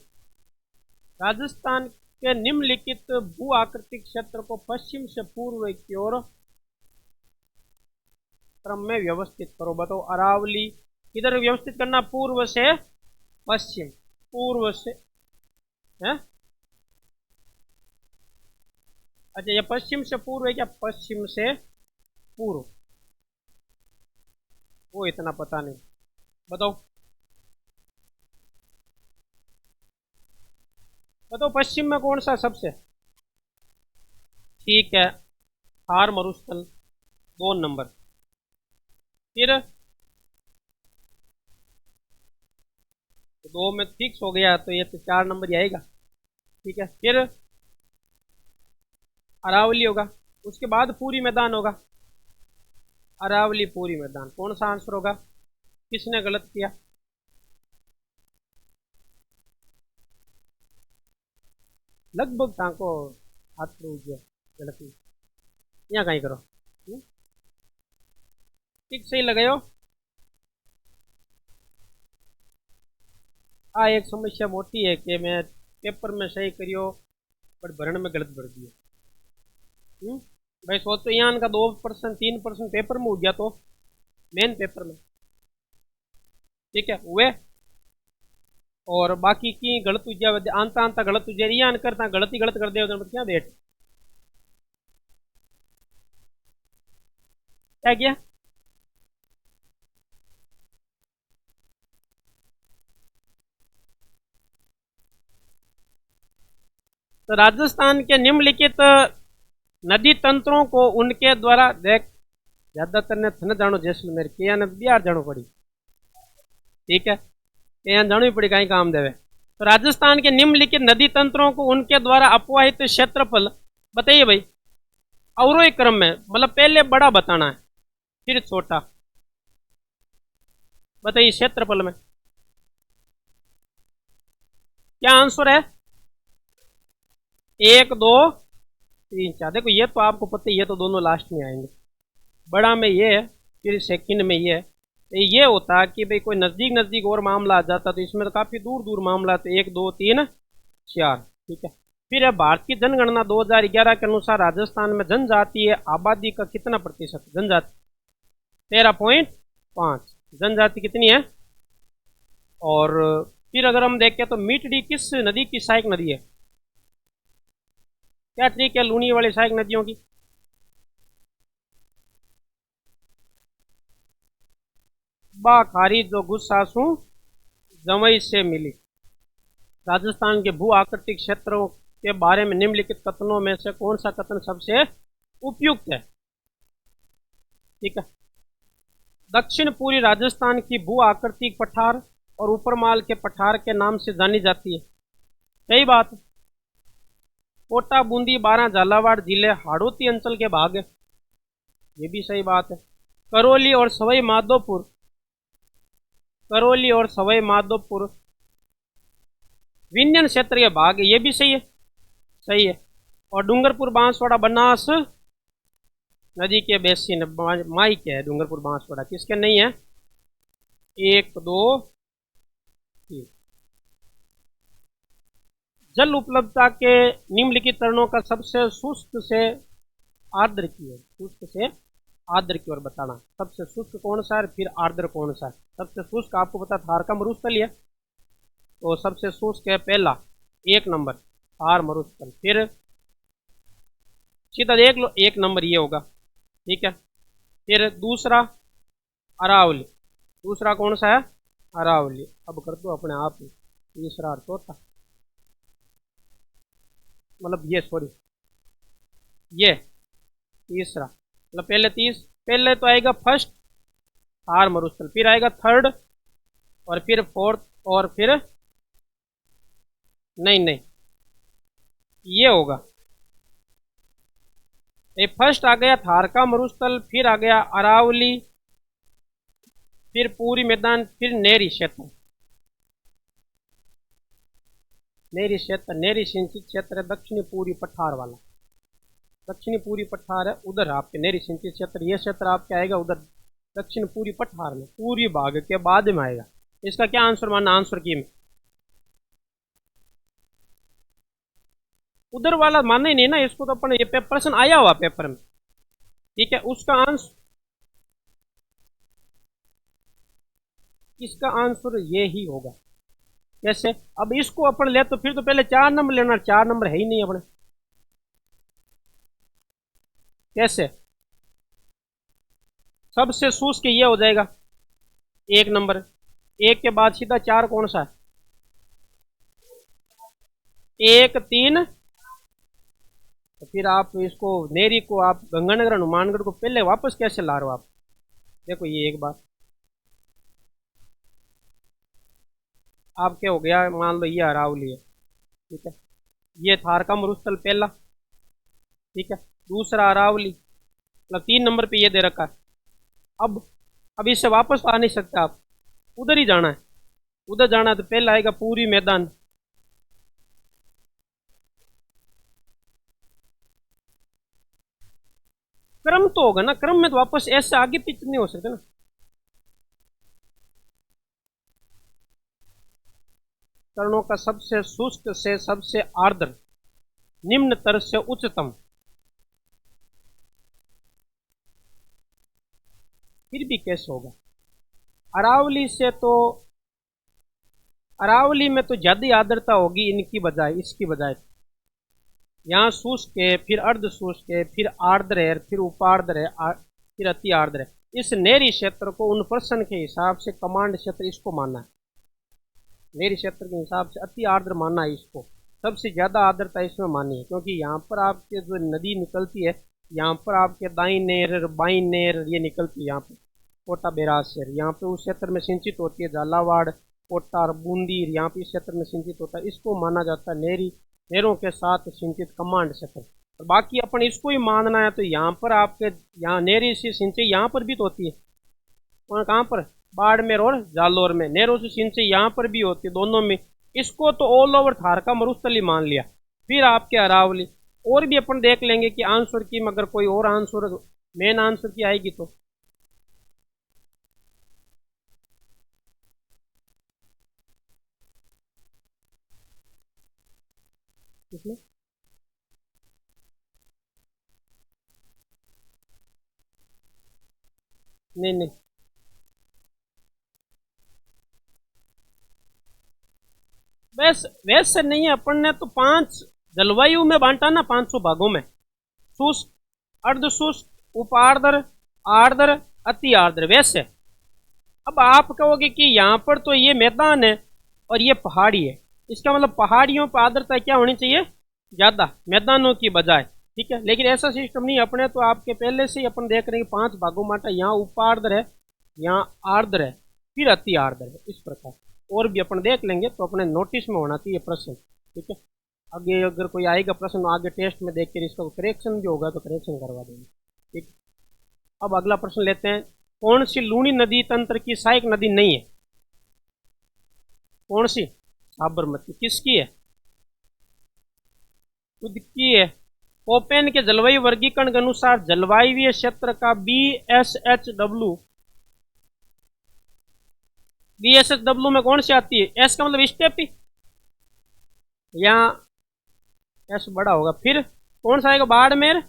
राजस्थान के निम्नलिखित भू आकृतिक क्षेत्र को पश्चिम से पूर्व की ओर क्रम में व्यवस्थित करो। बताओ, अरावली किधर व्यवस्थित करना? पूर्व से पश्चिम, पूर्व से है। अच्छा, ये पश्चिम से पूर्व है क्या? पश्चिम से पूर्व, वो इतना पता नहीं। बताओ बताओ, पश्चिम में कौन सा सबसे? ठीक है, थार मरुस्थल 2 नंबर। फिर 2 में फिक्स हो गया, तो ये तो 4 नंबर ही आएगा। ठीक है, फिर अरावली होगा, उसके बाद पूरी मैदान होगा। अरावली पूरी मैदान कौन सा आंसर होगा? किसने गलत किया? लगभग टाको हाथ गया, गलत नहीं। यहाँ कहीं करो, ठीक सही लगाओ। हाँ, एक समस्या मोटी है कि मैं पेपर में सही करियो पर भरण में गलत भर दिया। भाई सोचो, यहाँ का 2% 3% पेपर में हो गया, तो मेन पेपर में ठीक है हुए, और बाकी की गलत हो जाए, आंता आंता गलत हो जाए, यहाँ करता गलत ही गलत कर दे, उधर क्या देट क्या किया? तो राजस्थान के निम्नलिखित नदी तंत्रों को उनके द्वारा, देख ज्यादातर ने थन जानो जैसलमेर के, या बिहार जानो पड़ी। ठीक है, यहाँ जानो ही पड़ी, कहीं काम देवे। तो राजस्थान के निम्नलिखित नदी तंत्रों को उनके द्वारा अपवाहित क्षेत्रफल बताइए भाई, अवरोही क्रम में, मतलब पहले बड़ा बताना है फिर छोटा। बताइए क्षेत्रफल में क्या आंसर है? 1 2 3 4। देखो, ये तो आपको पता ही, ये तो दोनों लास्ट में आएंगे। बड़ा में ये है, फिर सेकंड में ये है। तो ये होता कि भाई कोई नजदीक नजदीक और मामला आ जाता, तो इसमें तो काफी दूर दूर मामला, तो 1 2 3 4। ठीक है। फिर है भारत की जनगणना 2011 के अनुसार राजस्थान में जनजातीय आबादी का कितना प्रतिशत? जनजाति 13.5। जनजाति कितनी है? और फिर अगर हम देखें तो मीठड़ी किस नदी की सहायक नदी है? क्या ट्रिक है लूनी वाली सहायक नदियों की? बा खारी जो गुस्सासू जमई से मिली। राजस्थान के भू आकृतिक क्षेत्रों के बारे में निम्नलिखित कथनों में से कौन सा कथन सबसे उपयुक्त है? ठीक है। दक्षिण पूर्वी राजस्थान की भू आकृतिक पठार और ऊपरमाल के पठार के नाम से जानी जाती है। सही बात। कोटा, बूंदी, बारां, झालावाड़ जिले हाड़ौती अंचल के भाग है। ये भी सही बात है। करौली और सवाई माधोपुर, करौली और सवाई माधोपुर विंध्यन क्षेत्र के भाग है। ये भी सही है, सही है। और डूंगरपुर, बांसवाड़ा, बनास नदी के बेसिन माई के है। डूंगरपुर, बांसवाड़ा किसके नहीं है? 1 2 3। जल उपलब्धता के निम्नलिखित चरणों का सबसे शुष्क से आर्द्र की ओर, शुष्क से आर्द्र की ओर बताना। सबसे शुष्क कौन सा है, फिर आर्द्र कौन सा है? सबसे शुष्क आपको पता थार का मरुस्थल है, तो सबसे शुष्क है पहला 1 नंबर थार मरुस्थल। फिर सीधा देख लो 1 नंबर ये होगा, ठीक है। फिर दूसरा अरावली, दूसरा कौन सा है? अरावली। अब कर दो अपने आप ही तीसरा और चौथा, मतलब ये सॉरी ये तीसरा, मतलब पहले तो आएगा फर्स्ट थार मरुस्थल, फिर आएगा थर्ड, और फिर फोर्थ, और फिर नहीं ये होगा। ये फर्स्ट आ गया थार का मरुस्थल, फिर आ गया अरावली, फिर पूरी मैदान, फिर नेरी क्षेत्र। नेरी क्षेत्र, नेरी सिंचित क्षेत्र है दक्षिणी पूर्वी पठार वाला। दक्षिणी पूर्वी पठार है उधर आपके नेरी सिंचित क्षेत्र। ये क्षेत्र आपके आएगा उधर दक्षिण पूर्वी पठार में, पूर्वी भाग के बाद में आएगा। इसका क्या आंसर मानना? आंसर की में उधर वाला मानना ही नहीं ना इसको, तो अपन ये प्रश्न आया हुआ पेपर में, ठीक है। उसका आंसर, इसका आंसर ये ही होगा। कैसे? अब इसको अपन ले तो फिर तो पहले 4 नंबर लेना, 4 नंबर है ही नहीं अपने। कैसे? सबसे शुष्क ये हो जाएगा 1 नंबर। 1 के बाद सीधा 4 कौन सा है? 1 3। तो फिर आप इसको नेरी को, आप गंगानगर हनुमानगढ़ को पहले वापस कैसे ला रहे हो आप? देखो ये एक बात आपके हो गया, मान लो ये अरावली है, ठीक है। ये थार का मरुस्थल पहला, ठीक है। दूसरा अरावली, मतलब 3 नंबर पे ये दे रखा है। अब इससे वापस आ नहीं सकते आप, उधर ही जाना है। उधर जाना है तो पहला आएगा पूरी मैदान, क्रम तो होगा ना, क्रम में तो वापस ऐसे आगे पीछे नहीं हो सकते ना। चरणों का सबसे शुष्क से सबसे आर्द्र, निम्नतर से उच्चतम। फिर भी कैसे होगा? अरावली से तो, अरावली में तो ज्यादा आर्द्रता होगी इनकी बजाय, इसकी बजाय। यहाँ शुष्क है, फिर अर्ध शुष्क है, फिर आर्द्र है, फिर उपार्द्र है, फिर अति आर्द्र है। इस नेरी क्षेत्र को उन प्रश्न के हिसाब से कमांड क्षेत्र इसको मानना है। नेरी क्षेत्र के हिसाब से अति आर्द्र मानना है इसको, सबसे ज्यादा आर्द्रता इसमें मानी है, क्योंकि यहाँ पर आपके जो नदी निकलती है, यहाँ पर आपके दाई नेर बाई नेर ये निकलती है। यहाँ पर कोटा बैराज से यहाँ पे उस क्षेत्र में सिंचित होती है। झालावाड़, कोटा और बूंदी यहाँ पे इस क्षेत्र में सिंचित होता है। इसको माना जाता है नेरी, नेरों के साथ सिंचित कमांड क्षेत्र। और बाकी अपन इसको ही मानना है तो यहाँ पर आपके, यहाँ नेरी से सिंचाई यहाँ पर भी तो होती है, और कहाँ पर? बाड़मेर और जालोर में नेरों से सिंचाई यहाँ पर भी होती है, दोनों में। इसको तो ऑल ओवर थार का मरुस्थल ही मान लिया। फिर आपके अरावली, और भी अपन देख लेंगे कि आंसर की मगर कोई और आंसर मेन आंसर की आएगी तो। इसमें नहीं नहीं, वैसे नहीं है, अपन ने तो 5 जलवायु में बांटा ना, 500 भागों में। शुष्क, अर्ध शुष्क, उपार्द्र, आर्द्र, अति आर्द्र, वैसे। अब आप कहोगे कि यहाँ पर तो ये मैदान है और ये पहाड़ी है, इसका मतलब पहाड़ियों पर आर्द्रता क्या होनी चाहिए, ज्यादा, मैदानों की बजाय। ठीक है, लेकिन ऐसा सिस्टम नहीं अपने, तो आपके पहले से ही अपन देख रहे हैं कि 5 भागों माटा, यहाँ उपार्द्र है, यहाँ आर्द्र है, फिर अति आर्द्र है, इस प्रकार। और भी अपन देख लेंगे, तो अपने नोटिस में होना चाहिए प्रश्न। ठीक है, आगे अगर कोई आएगा प्रश्न आगे टेस्ट में देख कर इसका करेक्शन भी होगा तो करेक्शन करवा देंगे। ठीक, अब अगला प्रश्न लेते हैं। कौन सी लूणी नदी तंत्र की सहायक नदी नहीं है? कौन सी? साबरमती। किसकी है? खुद की है। कोपेन के जलवायु वर्गीकरण के अनुसार जलवायु क्षेत्र का BSHW में कौन सी आती है? एस का मतलब स्टेपी, यहाँ एस बड़ा होगा। फिर कौन सा आएगा? बाड़मेर,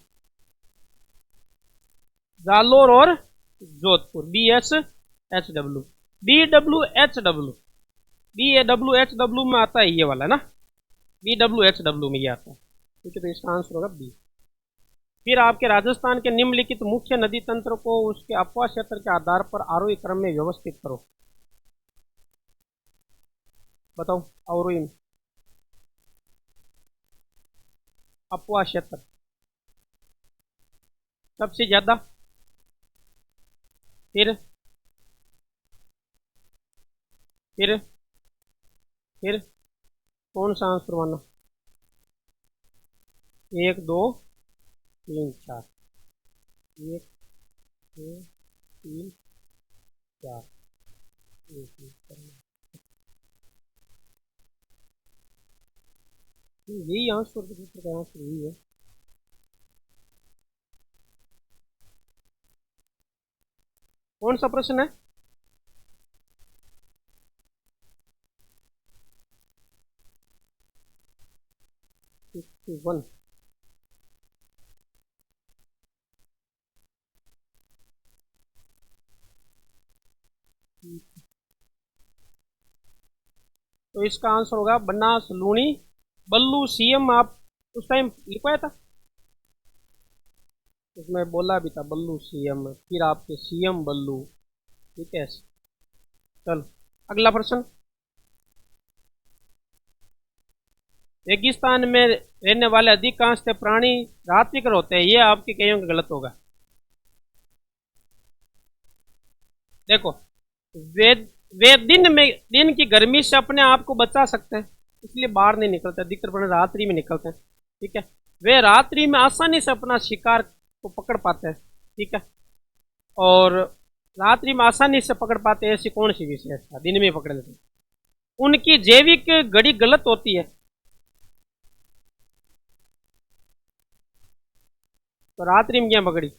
जालोर और जोधपुर। BSHW। BWHW में आता है ये वाला ना, BWHW में ये आता है। ठीक है, तो इसका आंसर होगा बी। फिर आपके राजस्थान के निम्नलिखित मुख्य नदी तंत्र को उसके अपवाह क्षेत्र के आधार पर आरोही क्रम में व्यवस्थित करो। बताओ अवरोही में अपवाह क्षेत्र सबसे ज्यादा, फिर फिर फिर कौन सा आंसर माना? 1 2 3 4, 1 2 3 4, यही आंसर का आंसर यही है। कौन सा प्रश्न है? वन। तो इसका आंसर होगा बनास, लूणी, बल्लू, सीएम। आप उस टाइम लिखवाया था, उसमें बोला भी था बल्लू सीएम, फिर आपके सीएम बल्लू। ठीक है, चलो अगला प्रश्न। रेगिस्तान में रहने वाले अधिकांश प्राणी रात्रिकर होते हैं, ये आपके कईयों का गलत होगा। देखो, वे वे दिन की गर्मी से अपने आप को बचा सकते हैं, इसलिए बाहर नहीं निकलते, अधिकतर प्राणी रात्रि में निकलते हैं। ठीक है, वे रात्रि में आसानी से अपना शिकार को पकड़ पाते हैं। ठीक है, और रात्रि में आसानी से पकड़ पाते हैं, ऐसी कौन सी विशेषता? दिन में पकड़ लेते हैं। उनकी जैविक घड़ी गलत होती है, तो रात्रि में क्या पकड़ी?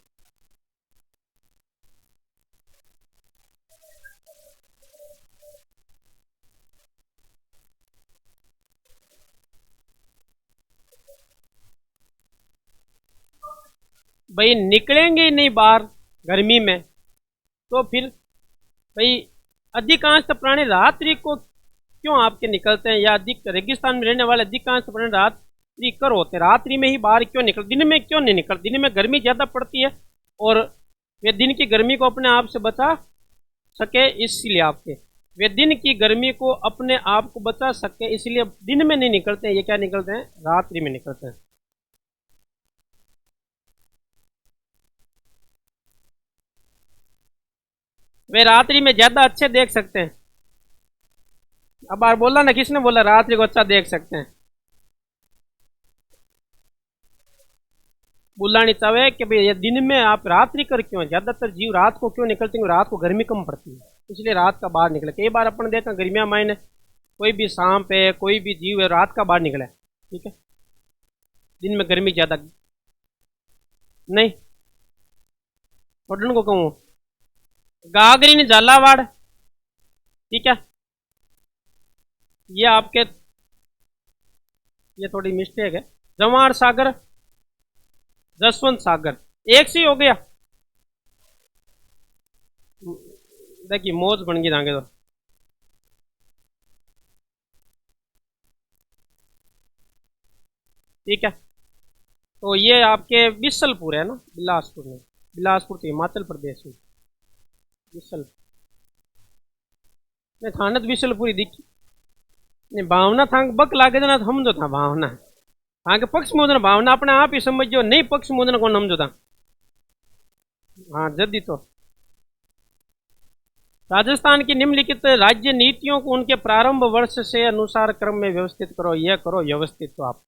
भाई निकलेंगे ही नहीं बाहर गर्मी में, तो फिर भाई अधिकांश प्राणी रात्रि को क्यों आपके निकलते हैं, या अधिक रेगिस्तान में रहने वाले अधिकांश प्राणी रात्रि कर होते हैं, रात्रि में ही बाहर क्यों निकल, दिन में क्यों नहीं निकल? दिन में गर्मी ज्यादा पड़ती है और वे दिन की गर्मी को अपने आप से बचा सके, इसलिए आपके वे दिन की गर्मी को अपने आप को बचा सके, इसलिए दिन में नहीं निकलते हैं। ये क्या निकलते हैं? रात्रि में निकलते हैं। वे रात्रि में ज्यादा अच्छे देख सकते हैं। अब बार बोला ना, किसने बोला रात्रि को अच्छा देख सकते हैं? बुलानी चाहे कि भाई ये दिन में आप रात्रि कर क्यों? ज्यादातर जीव रात को क्यों निकलते हैं? रात को गर्मी कम पड़ती है, इसलिए रात का बाहर निकले। कई बार अपन देखा गर्मियां मायने कोई भी सांप है, कोई भी जीव है, रात का बाहर निकला है। ठीक है, दिन में गर्मी ज्यादा नहीं। छोड़ने को कहूँ गागरीन, झालावाड़। ठीक है, ये आपके ये थोड़ी मिस्टेक है। जवाहर सागर, जसवंत सागर, एक से ही हो गया। देखिए मौज बन गई आगे तो। ठीक है, तो ये आपके बिसलपुर है ना, बिलासपुर में, बिलासपुर तो हिमाचल प्रदेश में। बिसल ने थानत बिसलपुरी दिखी ने भावना था बक लागे ना, तो हम जो था भावना हाँ के पक्ष मोदन भावना अपने आप ही समझो, नहीं पक्ष मोदन कौन समझो था। हाँ जल्दी तो राजस्थान की निम्नलिखित राज्य नीतियों को उनके प्रारंभ वर्ष से अनुसार क्रम में व्यवस्थित करो। यह करो व्यवस्थित तो आप।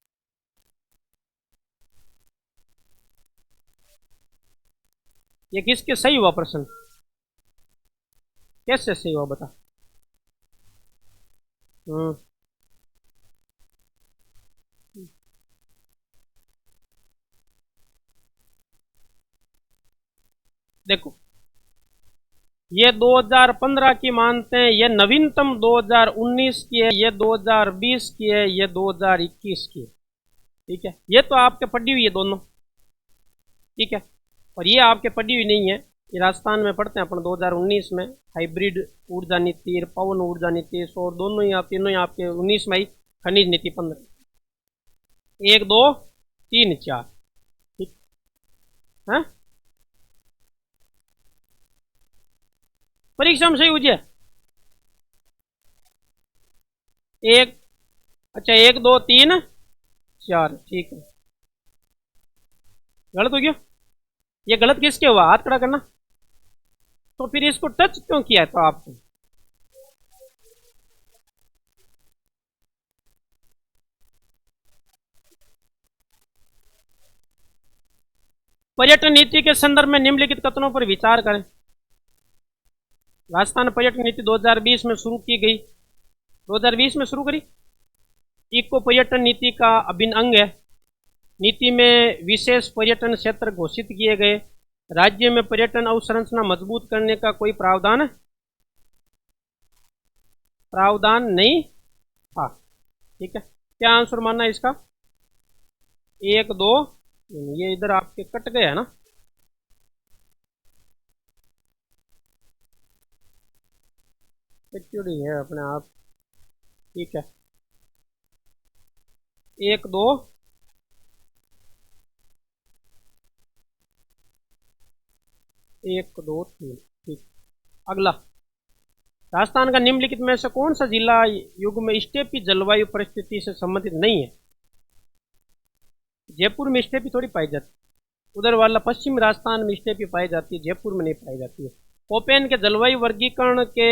ये किसके सही हुआ प्रश्न, कैसे सही हुआ बता। देखो ये 2015 की मानते हैं, ये नवीनतम 2019 की है, ये 2020 की है, ये 2021 की है। ठीक है, ये तो आपके पढ़ी हुई है दोनों। ठीक है, और ये आपके पढ़ी हुई नहीं है, ये राजस्थान में पढ़ते हैं अपन 2019 में। हाइब्रिड ऊर्जा नीति, पवन ऊर्जा नीति, सौर, दोनों ही आप तीनों ही आपके 19 में आई। खनिज नीति 15, 1 2 3 4। ठीक है, परीक्षा में सही हो जाए एक, अच्छा 1 2 3 4। ठीक है, गलत हो गया। ये गलत किसके हुआ, हाथ खड़ा करना। तो फिर इसको टच क्यों किया है तो आपको। पर्यटन नीति के संदर्भ में निम्नलिखित कथनों पर विचार करें। राजस्थान पर्यटन नीति 2020 में शुरू की गई, 2020 में शुरू करी। इको पर्यटन नीति का अभिन्न अंग है। नीति में विशेष पर्यटन क्षेत्र घोषित किए गए। राज्य में पर्यटन अवसंरचना मजबूत करने का कोई प्रावधान है, प्रावधान नहीं था। ठीक है, क्या आंसर मानना है इसका, 1 2। ये इधर आपके कट गए है ना, चुड़ी है अपने आप। ठीक है, 1 2 1 2 3। ठीक, अगला। राजस्थान का निम्नलिखित में से कौन सा जिला युग में स्टेपी जलवायु परिस्थिति से संबंधित नहीं है। जयपुर में स्टेपी थोड़ी पाई जाती, उधर वाला पश्चिमी राजस्थान में स्टेपी पाई जाती है, जयपुर में नहीं पाई जाती है। पोपेन के जलवायु वर्गीकरण के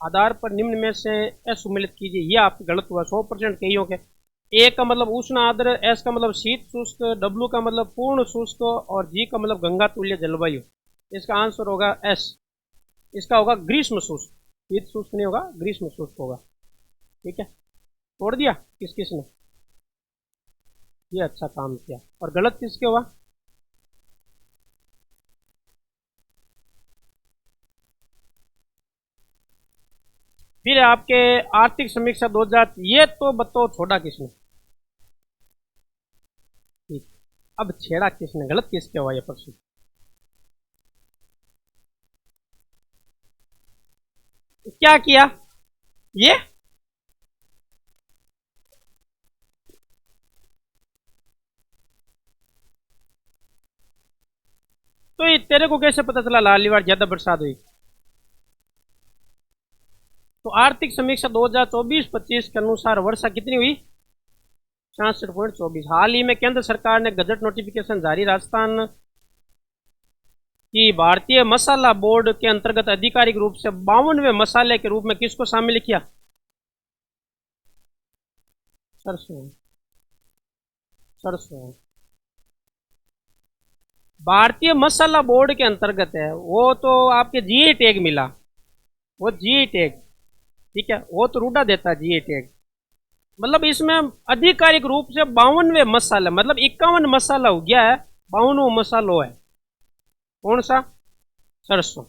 आधार पर निम्न में से असुमेलित कीजिए। ये आपके गलत हुआ 100% कईयों के। ए का मतलब उष्ण आर्द्र, एस का मतलब शीत शुष्क, डब्ल्यू का मतलब पूर्ण शुष्क और जी का मतलब गंगा तुल्य जलवायु। इसका आंसर होगा एस, इसका होगा ग्रीष्म शुष्क। शीत शुष्क नहीं होगा, ग्रीष्म शुष्क होगा। ठीक है, छोड़ दिया किस किस ने, ये अच्छा काम किया। और गलत किसके हुआ, फिर आपके आर्थिक समीक्षा 2000, ये तो बताओ छोड़ा किसने। ठीक, अब छेड़ा किसने, गलत किसके हुआ ये प्रश्न। क्या किया ये, तो ये तेरे को कैसे पता चला लाली बार ज्यादा बरसात हुई। तो आर्थिक समीक्षा 2024-25 के अनुसार वर्षा कितनी हुई, 66.24। हाल ही में केंद्र सरकार ने गजट नोटिफिकेशन जारी राजस्थान की भारतीय मसाला बोर्ड के अंतर्गत आधिकारिक रूप से 52वें मसाले के रूप में किसको शामिल किया, सरसों। सरसों भारतीय मसाला बोर्ड के अंतर्गत है, वो तो आपके जीआई टैग मिला, वो जीआई टैग। ठीक है, वो तो रूडा देता है जीआई टैग। मतलब इसमें आधिकारिक रूप से 52वें मसाला, मतलब 51 मसाला हो गया है, 52वां मसालो है। कौन सा, सरसों।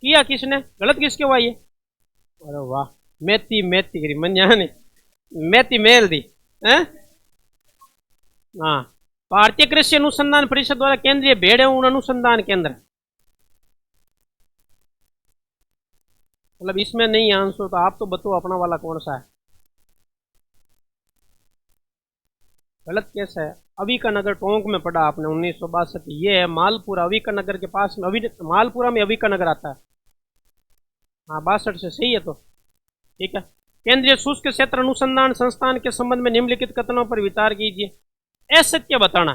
किया किसने, गलत किसके हुआ ये, अरे वाह, मेथी मेथी करी मन ने। मेती मेल दी हैं। हाँ, भारतीय कृषि अनुसंधान परिषद द्वारा केंद्रीय भेड़ एवं अनुसंधान केंद्र, मतलब इसमें नहीं आंसर, तो आप तो बताओ अपना वाला कौन सा है। गलत कैसा है? अविका नगर टोंक में पढ़ा आपने 1962, ये है मालपुरा अविका नगर के पास में, मालपुरा में अविका नगर आता है। हाँ 62 से सही है तो ठीक है। केंद्रीय शुष्क क्षेत्र अनुसंधान संस्थान के संबंध में निम्नलिखित कथनों पर विचार कीजिए। असत्य बताना,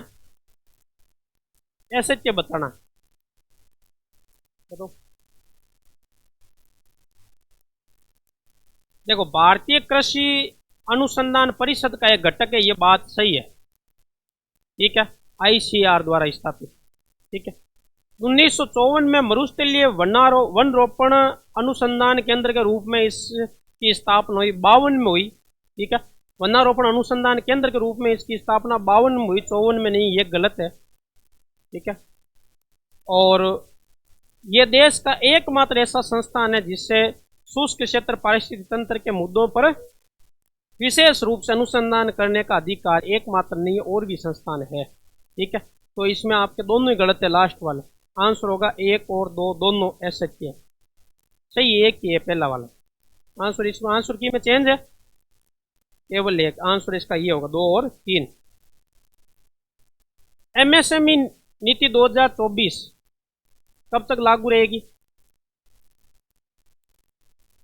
असत्य बताना, तो देखो भारतीय कृषि अनुसंधान परिषद का एक घटक है, ये बात सही है, ठीक है, आईसीआर द्वारा स्थापित, ठीक है। 1954 में मरुस्थलीय वन रोपण अनुसंधान केंद्र के रूप में इसकी स्थापना हुई, 52 में हुई, ठीक है। वनारोपण अनुसंधान केंद्र के रूप में इसकी स्थापना 52 में हुई, 54 में नहीं, ये गलत है, ठीक है। और ये देश का एकमात्र ऐसा संस्थान है जिससे शुष्क क्षेत्र पारिस्थितिक तंत्र के मुद्दों पर विशेष रूप से अनुसंधान करने का अधिकार एकमात्र नहीं, और भी संस्थान है, ठीक है। तो इसमें आपके दोनों ही गलत है, लास्ट वाले आंसर होगा 1 और 2 दोनों ऐसे के सही, एक ही है पहला वाला आंसर। इसमें आंसर की में चेंज है, केवल एक आंसर इसका ये होगा, 2 और 3। एमएसएमई नीति 2024 कब तक लागू रहेगी?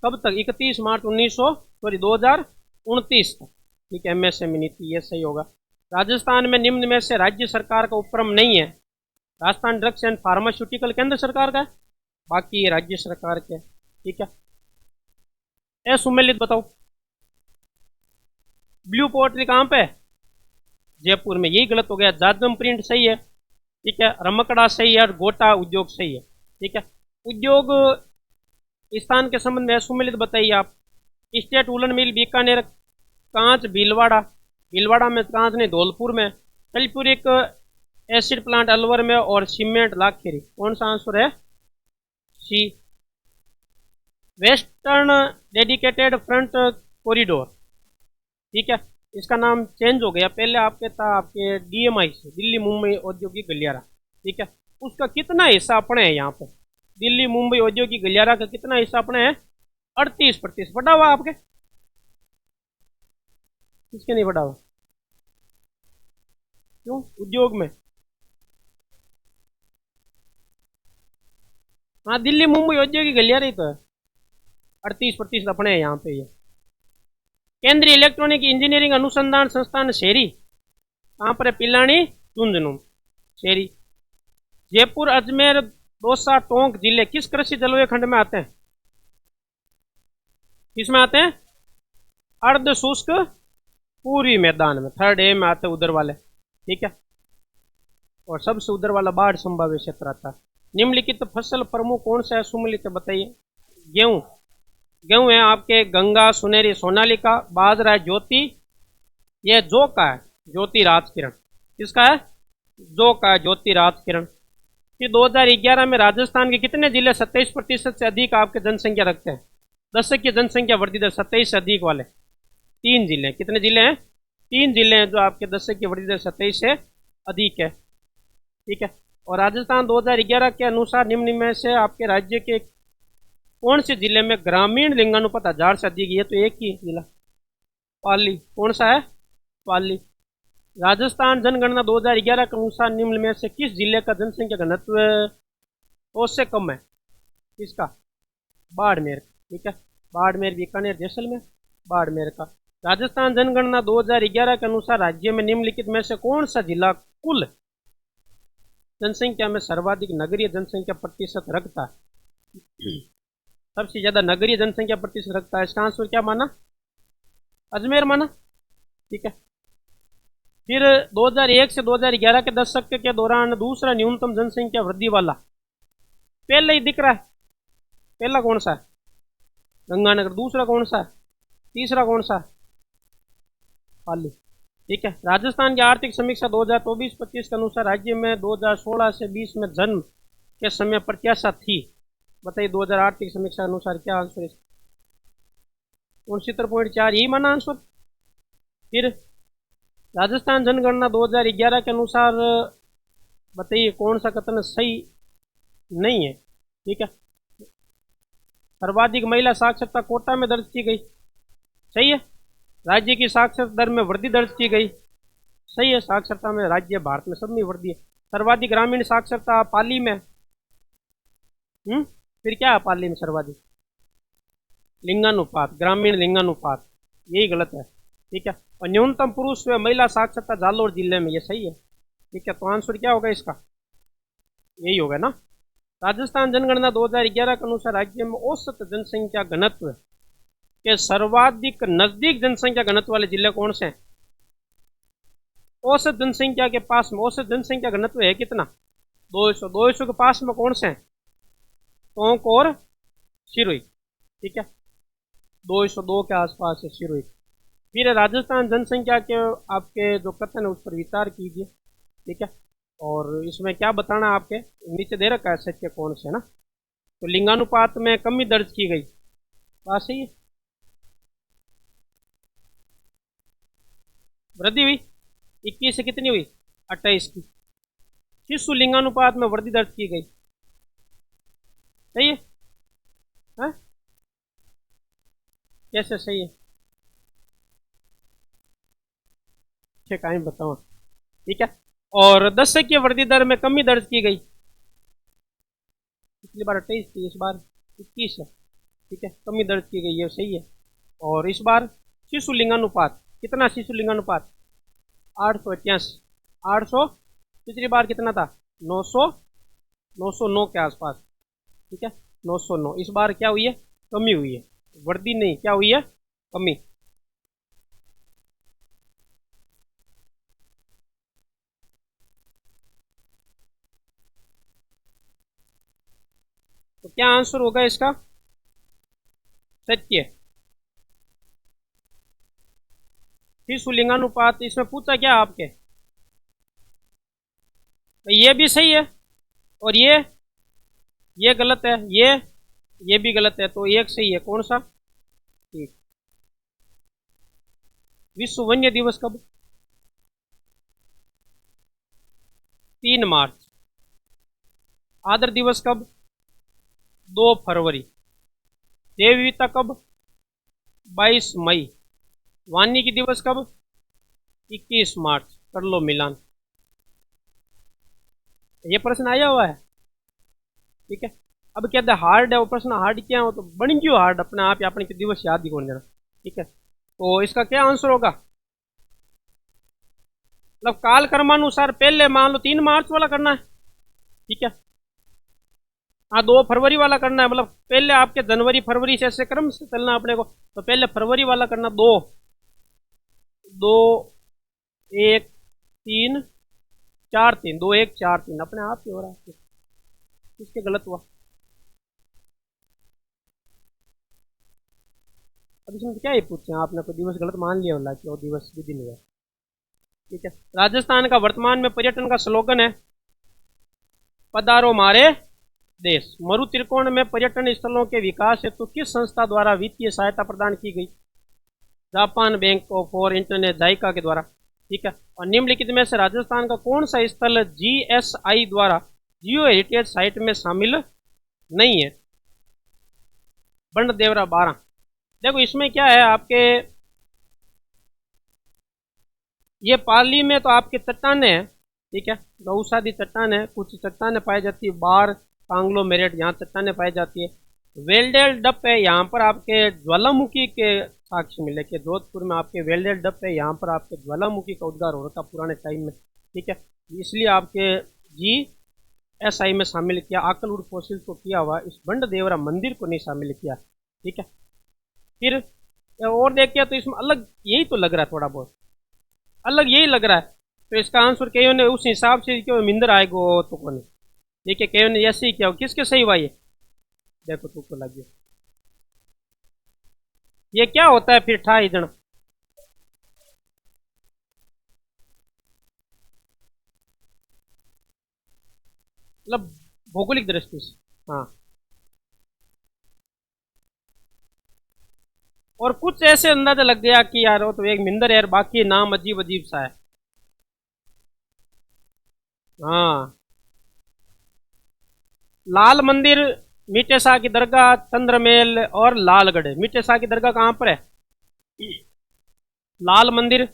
कब तक? 31 मार्च 2029 तक, ठीक है। एमएसएमई नीति ये सही होगा। राजस्थान में निम्न में से राज्य सरकार का उपक्रम नहीं है। राजस्थान ड्रग्स एंड फार्मास्यूटिकल केंद्र सरकार का है, बाकी ये राज्य सरकार के, ठीक है। सुमेलित बताओ, ब्लू पोएट्री कहाँ पे? जयपुर में, यही गलत हो गया। जाजम प्रिंट सही है, ठीक है। रमकड़ा सही है और गोटा उद्योग सही है, ठीक है। उद्योग स्थान के संबंध में सुमेलित बताइए आप। स्टेट वुलन मिल बीकानेर, कांच भीलवाड़ा, भीलवाड़ा में कांच नहीं, धौलपुर में, सल्फ्यूरिक एसिड प्लांट अलवर में, और सीमेंट लाखेरी। कौन सा आंसर है? सी। वेस्टर्न डेडिकेटेड फ्रंट कॉरिडोर, ठीक है, इसका नाम चेंज हो गया, पहले आपके था आपके डीएमआई से, दिल्ली मुंबई औद्योगिक गलियारा, ठीक है। उसका कितना हिस्सा अपने है यहाँ पे? दिल्ली मुंबई औद्योगिक गलियारा का कितना हिस्सा अपने है? 38%। बढ़ा हुआ आपके? किसके नहीं बढ़ा हुआ? क्यों? उद्योग में? हाँ, दिल्ली मुंबई औद्योगिक गलियारा ही तो है, 38% अपने है यहाँ पे। ये केंद्रीय इलेक्ट्रॉनिक इंजीनियरिंग अनुसंधान संस्थान शेरी कहाँ पर है? पिलानी झुंझुनू शेरी। जयपुर, अजमेर, दौसा, टोंक जिले किस कृषि जलवायु खंड में आते हैं? किसमें आते हैं? अर्ध शुष्क पूर्वी मैदान में, 3rd ए में आते हैं उधर वाले, ठीक है। और सबसे उधर वाला बाढ़ संभाव्य क्षेत्र आता है। निम्नलिखित फसल प्रमुख कौन सा है? सुमेलित बताइए। गेहूं, गेहूं है आपके गंगा, सुनहरी, सोनालिका। बाजरा है ज्योति, यह जो का है ज्योति राज किरण। किसका है? जो का है ज्योति राज किरण। फिर 2011 में राजस्थान के कितने जिले 27% से अधिक आपके जनसंख्या रखते हैं? दशक की जनसंख्या वृद्धि दर 27 से अधिक वाले 3 जिले। कितने जिले हैं? 3 जिले हैं जो आपके दशक की वृद्धि दर 27 से अधिक है, ठीक है। और राजस्थान 2011 के अनुसार निम्न में से आपके राज्य के कौन से जिले में ग्रामीण लिंगानुपात 1000 से अधिक? ये तो एक ही जिला, पाली। कौन सा है? पाली। राजस्थान जनगणना 2011 के अनुसार निम्न में से किस जिले का जनसंख्या घनत्व उससे कम है? किसका? बाड़मेर, ठीक है। बाड़मेर, बीकानेर, जैसलमेर, बाड़मेर का। राजस्थान जनगणना 2011 के अनुसार राज्य में निम्नलिखित में से कौन सा जिला कुल जनसंख्या में सर्वाधिक नगरीय जनसंख्या प्रतिशत रखता है? सबसे ज्यादा नगरीय जनसंख्या प्रतिशत रखता है, इसका आंसर क्या माना? अजमेर माना, ठीक है। फिर 2001 से 2011 के दशक के दौरान दूसरा न्यूनतम जनसंख्या वृद्धि वाला पहले ही दिख रहा है, पहला कौन सा है? गंगानगर। दूसरा कौन सा है? तीसरा कौन सा है? पाली, ठीक है। राजस्थान की आर्थिक समीक्षा 2024-25 के अनुसार राज्य में 2016 से 20 में जन्म के समय प्रत्याशा थी, बताइए 2008 की समीक्षा अनुसार क्या आंसर है? 69.4 यही माना आंसर, फिर राजस्थान जनगणना 2011 के अनुसार बताइए कौन सा कथन सही नहीं है। ठीक है, सर्वाधिक महिला साक्षरता कोटा में दर्ज की गई, सही है। राज्य की साक्षरता दर में वृद्धि दर्ज की गई, सही है। साक्षरता में राज्य भारत में सब में वृद्धि है। सर्वाधिक ग्रामीण साक्षरता पाली में, फिर क्या है पाली में सर्वाधिक? लिंगानुपात, ग्रामीण लिंगानुपात, यही गलत है। ठीक है, और न्यूनतम पुरुष व महिला साक्षरता जालोर जिले में, ये सही है। ठीक है, तो आंसर क्या होगा इसका? यही होगा ना। राजस्थान जनगणना 2011 के अनुसार राज्य में औसत जनसंख्या घनत्व के सर्वाधिक नजदीक जनसंख्या घनत्व वाले जिले कौन से हैं? औसत जनसंख्या के पास में औसत जनसंख्या घनत्व है कितना? 200। 200 के पास में कौन से हैं? टोंक और सिरोही। ठीक है, 202 के आसपास है सिरोही। फिर राजस्थान जनसंख्या के आपके जो कथन है उस पर विचार कीजिए। ठीक है, और इसमें क्या बताना है आपके नीचे दे रखा है सत्य कौन से, है ना। तो लिंगानुपात में कमी दर्ज की गई, बात सही है। वृद्धि हुई 21 से कितनी हुई? 28 की। शिशु लिंगानुपात में वृद्धि दर्ज की गई, सही है। हाँ? कैसे सही है? ठीक है, बताओ। ठीक है, और 10 की वृद्धि दर में कमी दर्ज की गई, पिछली बार 28 थी, इस बार 21 है। ठीक है, कमी दर्ज की गई है, सही है। और इस बार शिशु लिंगानुपात कितना? शिशु लिंगानुपात 881। 800, पिछली बार कितना था? 900, 909 के आसपास। ठीक है, 909। इस बार क्या हुई है? कमी हुई है, वृद्धि नहीं, क्या हुई है? कमी। तो क्या आंसर होगा इसका? सत्य। शिशु लिंगानुपात इसमें पूछा क्या आपके? तो ये भी सही है और ये गलत है, ये भी गलत है, तो एक सही है। कौन सा? ठीक। विश्व वन्य दिवस कब? 3 मार्च। आदर दिवस कब? 2 फरवरी। देव विविधता कब? 22 मई। वानिकी दिवस कब? 21 मार्च। कर लो मिलान। ये प्रश्न आया हुआ है। ठीक है, अब क्या हार्ड है वो प्रश्न? हार्ड क्या हो तो बन क्यों हार्ड? अपने आप ही अपने दिवस याद ही कौन देना। ठीक है, तो इसका क्या आंसर होगा? मतलब काल कर्मानुसार पहले मान लो 3 मार्च वाला करना है। ठीक है, हाँ 2 फरवरी वाला करना है। मतलब पहले आपके जनवरी फरवरी से ऐसे क्रम से चलना अपने को, तो पहले फरवरी वाला करना। 2 2 1 3 4 3, 2 1 4 3, अपने आप ही हो रहा है। किसके गलत हुआ? अब इसमें क्या ही पूछे आपने? कोई दिवस गलत मान लिया होला कि वो दिवस भी दिन हुआ। ठीक है, राजस्थान का वर्तमान में पर्यटन का स्लोगन है पधारो मारे देश। मरु त्रिकोण में पर्यटन स्थलों के विकास हेतु किस संस्था द्वारा वित्तीय सहायता प्रदान की गई? Japan bank for internet, JICA के द्वारा। ठीक है, और निम्नलिखित में से राजस्थान का कौन सा स्थल जीएसआई द्वारा जियो हेरिटेज साइट में शामिल नहीं है? बंड देवरा 12। देखो इसमें क्या है आपके, ये पाली में तो आपके चट्टाने हैं। ठीक है, गौसादी चट्टान है, कुछ चट्टाने पाई जाती है बार कांगलो मेरठ, यहाँ चट्टाने पाई जाती है। वेल्डेल डप है, यहाँ पर आपके ज्वालामुखी के साक्ष्य मिले कि जोधपुर में आपके वेल्डेल डप है, यहाँ पर आपके ज्वालामुखी का उद्गार हो रहा था पुराने टाइम में। ठीक है, इसलिए आपके GSI में शामिल किया। आकलवुड फोसिल को किया हुआ, इस बंड देवरा मंदिर को नहीं शामिल किया। ठीक है, फिर और देखिए तो इसमें अलग यही तो लग रहा है, थोड़ा बहुत अलग यही लग रहा है। तो इसका आंसर कईयों ने उस हिसाब से क्यों मिंदर आएगो तो कौन? देखिए कईयों ने ऐसे ही किया, किसके सही हुआ ये? देखो तुमको लग गया। ये क्या होता है फिर ठा इजन? मतलब भौगोलिक दृष्टि से। हाँ, और कुछ ऐसे अंदाजा लग गया कि यार वो तो एक मिंदर है यार, बाकी नाम अजीब अजीब सा है। हाँ, लाल मंदिर, मीठे शाह की दरगाह, चंद्रमेल और लालगढ़। मीठे शाह की दरगाह कहाँ पर है? लाल मंदिर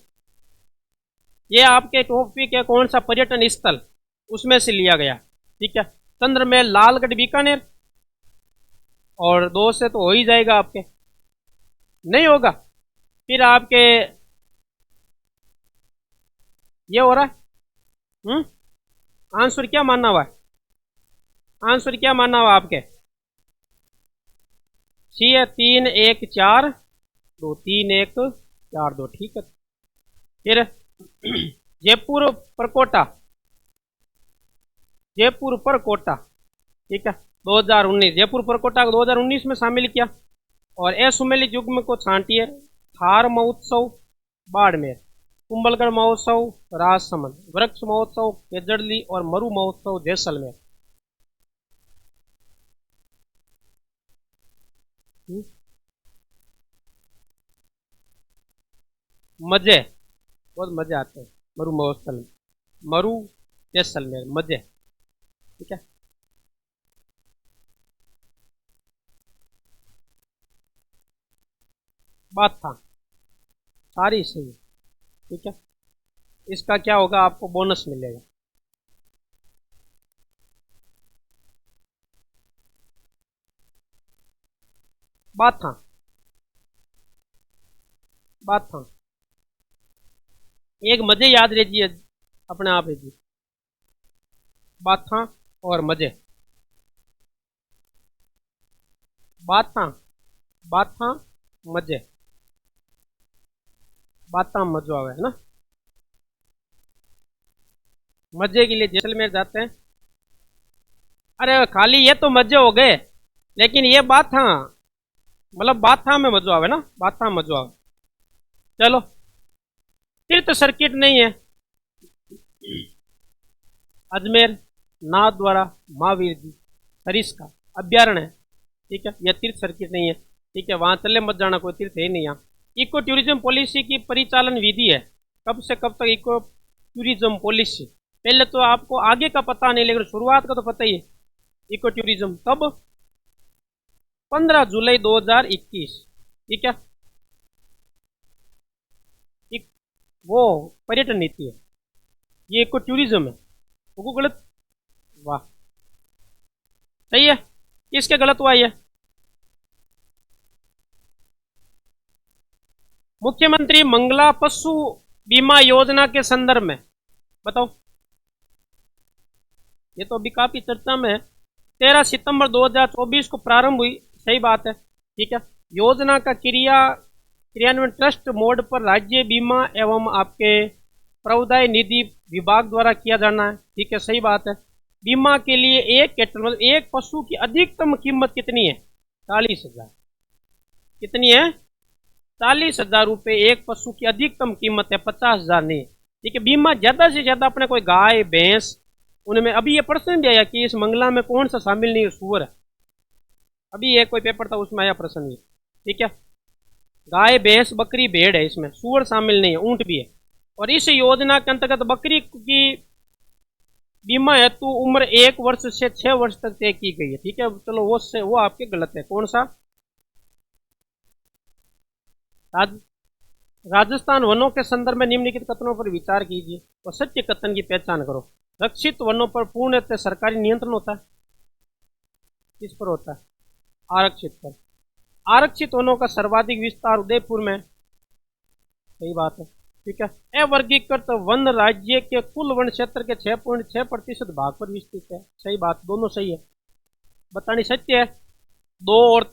ये आपके टॉपिक है कौन सा पर्यटन स्थल, उसमें से लिया गया। ठीक है, चंद्रमेल, लालगढ़, बीकानेर, और दो से तो हो ही जाएगा आपके, नहीं होगा फिर आपके ये हो रहा है। आंसर क्या मानना हुआ है? आंसर क्या मानना हुआ आपके? सी है 3-1-4-2, 3-1-4-2। ठीक है, फिर जयपुर परकोटा, जयपुर परकोटा। ठीक है, 2019 जयपुर परकोटा को 2019 में शामिल किया। और असुमेलित युग्म को छांटिए, थार महोत्सव बाड़मेर, कुंभलगढ़ महोत्सव राजसमंद, वृक्ष महोत्सव केजड़ली और मरु महोत्सव जैसलमेर। मजे, बहुत मजे आते हैं मरु महोत्सव में, मरु जैसलमेर मजे। ठीक है, बात था सारी सही। ठीक है, इसका क्या होगा, आपको बोनस मिलेगा। बात था, बात था, एक मजे याद रखिए, अपने आप रखिए, बात था और मजे। बात था, बात था, मजे, बात था मजो आवे है ना। मजे के लिए जैसलमेर जाते हैं। अरे खाली ये तो मजे हो गए, लेकिन ये बात था, मतलब बात था में मजो आवे ना, बात था मजो आवे। चलो, तीर्थ सर्किट नहीं है, अजमेर, नाथद्वारा, महावीर जी, सरिस्का अभ्यारण्य है। ठीक है, यह तीर्थ सर्किट नहीं है। ठीक है, वहां चले मत जाना, कोई तीर्थ है नहीं यहाँ। इको टूरिज्म पॉलिसी की परिचालन विधि है, कब से कब तक इको टूरिज्म पॉलिसी? पहले तो आपको आगे का पता नहीं, लेकिन शुरुआत का तो पता ही है। इको टूरिज्म कब? 15 जुलाई 2021। ठीक है, वो पर्यटन नीति है, ये इको टूरिज्म है। वो गलत? वाह, सही है। किसके गलत हुआ ये? मुख्यमंत्री मंगला पशु बीमा योजना के संदर्भ में बताओ। ये तो अभी काफी चर्चा में है। 13 सितंबर 2024 को प्रारंभ हुई, सही बात है। ठीक है, योजना का क्रियान्वयन ट्रस्ट मोड पर राज्य बीमा एवं आपके प्रावधाय निधि विभाग द्वारा किया जाना है। ठीक है, सही बात है। बीमा के लिए एक कैटल मतलब एक पशु की अधिकतम कीमत कितनी है? 40,000। कितनी है? 40,000 रुपये एक पशु की अधिकतम कीमत है, 50,000 नहीं। ठीक है, बीमा ज्यादा से ज्यादा अपने कोई गाय भैंस, उनमें अभी ये प्रश्न भी आया कि इस मंगला में कौन सा शामिल नहीं है, सूअर है। अभी ये कोई पेपर था उसमें आया प्रश्न ये। ठीक है, गाय भैंस बकरी भेड़ है, इसमें सूअर शामिल नहीं है, ऊंट भी है। और इस योजना के अंतर्गत बकरी की बीमा हेतु उम्र 1 वर्ष से 6 वर्ष तक तय की गई है। ठीक है, चलो वो आपके गलत है। कौन सा? राजस्थान वनों के संदर्भ में निम्नलिखित कथनों पर विचार कीजिए और सत्य कथन की पहचान करो। रक्षित वनों पर पूर्णतः सरकारी नियंत्रण होता है। किस पर होता है? आरक्षित पर। आरक्षित वनों का सर्वाधिक विस्तार उदयपुर में, सही बात है। ठीक है, अवर्गीकृत वन राज्य के कुल वन क्षेत्र के 6.6% भाग पर विस्तृत है, सही बात, दोनों सही है। बतानी सत्य है। 2 और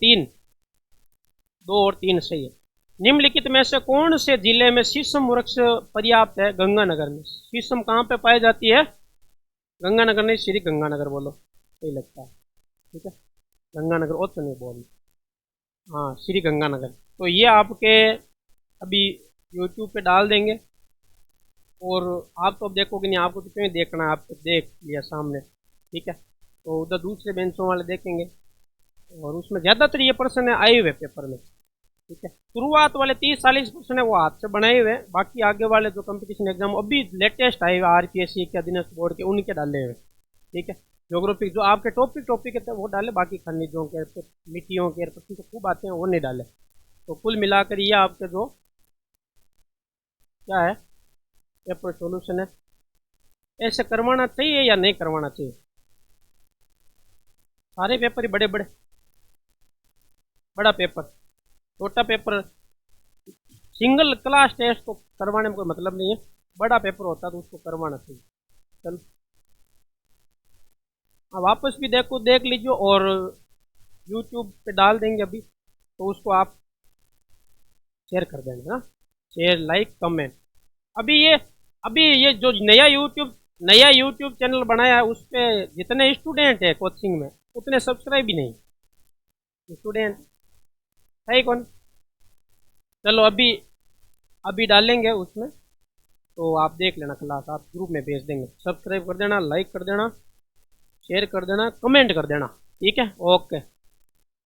3 सही है। निम्नलिखित में से कौन से जिले में शीशम वृक्ष पर्याप्त है? गंगानगर में। शीशम कहाँ पे पाई जाती है? गंगानगर नहीं, श्री गंगानगर बोलो, सही लगता है। ठीक है, गंगानगर और तो नहीं बोल, हाँ श्री गंगानगर। तो ये आपके अभी यूट्यूब पे डाल देंगे, और आप तो अब देखोगे नहीं, आपको तो क्यों देखना है, आपको देख लिया सामने। ठीक है, तो उधर दूसरे बेंचों वाले देखेंगे, और उसमें ज़्यादातर ये प्रश्न आए हुए पेपर में। ठीक है, शुरुआत वाले 30-40% है वो हाथ से बनाए हुए हैं, बाकी आगे वाले जो कंपटीशन एग्जाम अभी लेटेस्ट आए हुए आरपीएससी के दिनेश बोर्ड के उनके डाले हुए। ठीक है, ज्योग्राफी जो आपके टॉपिक टॉपिक है वो डाले, बाकी खनिजों के मिट्टियों के प्रश्न तो खूब आते हैं वो नहीं डाले। तो कुल मिलाकर ये आपके जो क्या है पेपर सॉल्यूशन है, ऐसे करवाना चाहिए या नहीं करवाना चाहिए? सारे पेपर ही बड़े बड़े, बड़ा पेपर छोटा पेपर, सिंगल क्लास टेस्ट को करवाने में कोई मतलब नहीं है, बड़ा पेपर होता तो उसको करवाना चाहिए। चलो अब वापस भी देख लीजिए, और यूट्यूब पे डाल देंगे अभी, तो उसको आप शेयर कर देना, शेयर लाइक कमेंट। अभी ये जो नया यूट्यूब चैनल बनाया है उस पर जितने स्टूडेंट है कोचिंग में उतने सब्सक्राइब भी नहीं, स्टूडेंट है ही कौन। चलो अभी अभी डालेंगे उसमें, तो आप देख लेना, क्लास आप ग्रुप में भेज देंगे, सब्सक्राइब कर देना, लाइक कर देना, शेयर कर देना, कमेंट कर देना। ठीक है, ओके।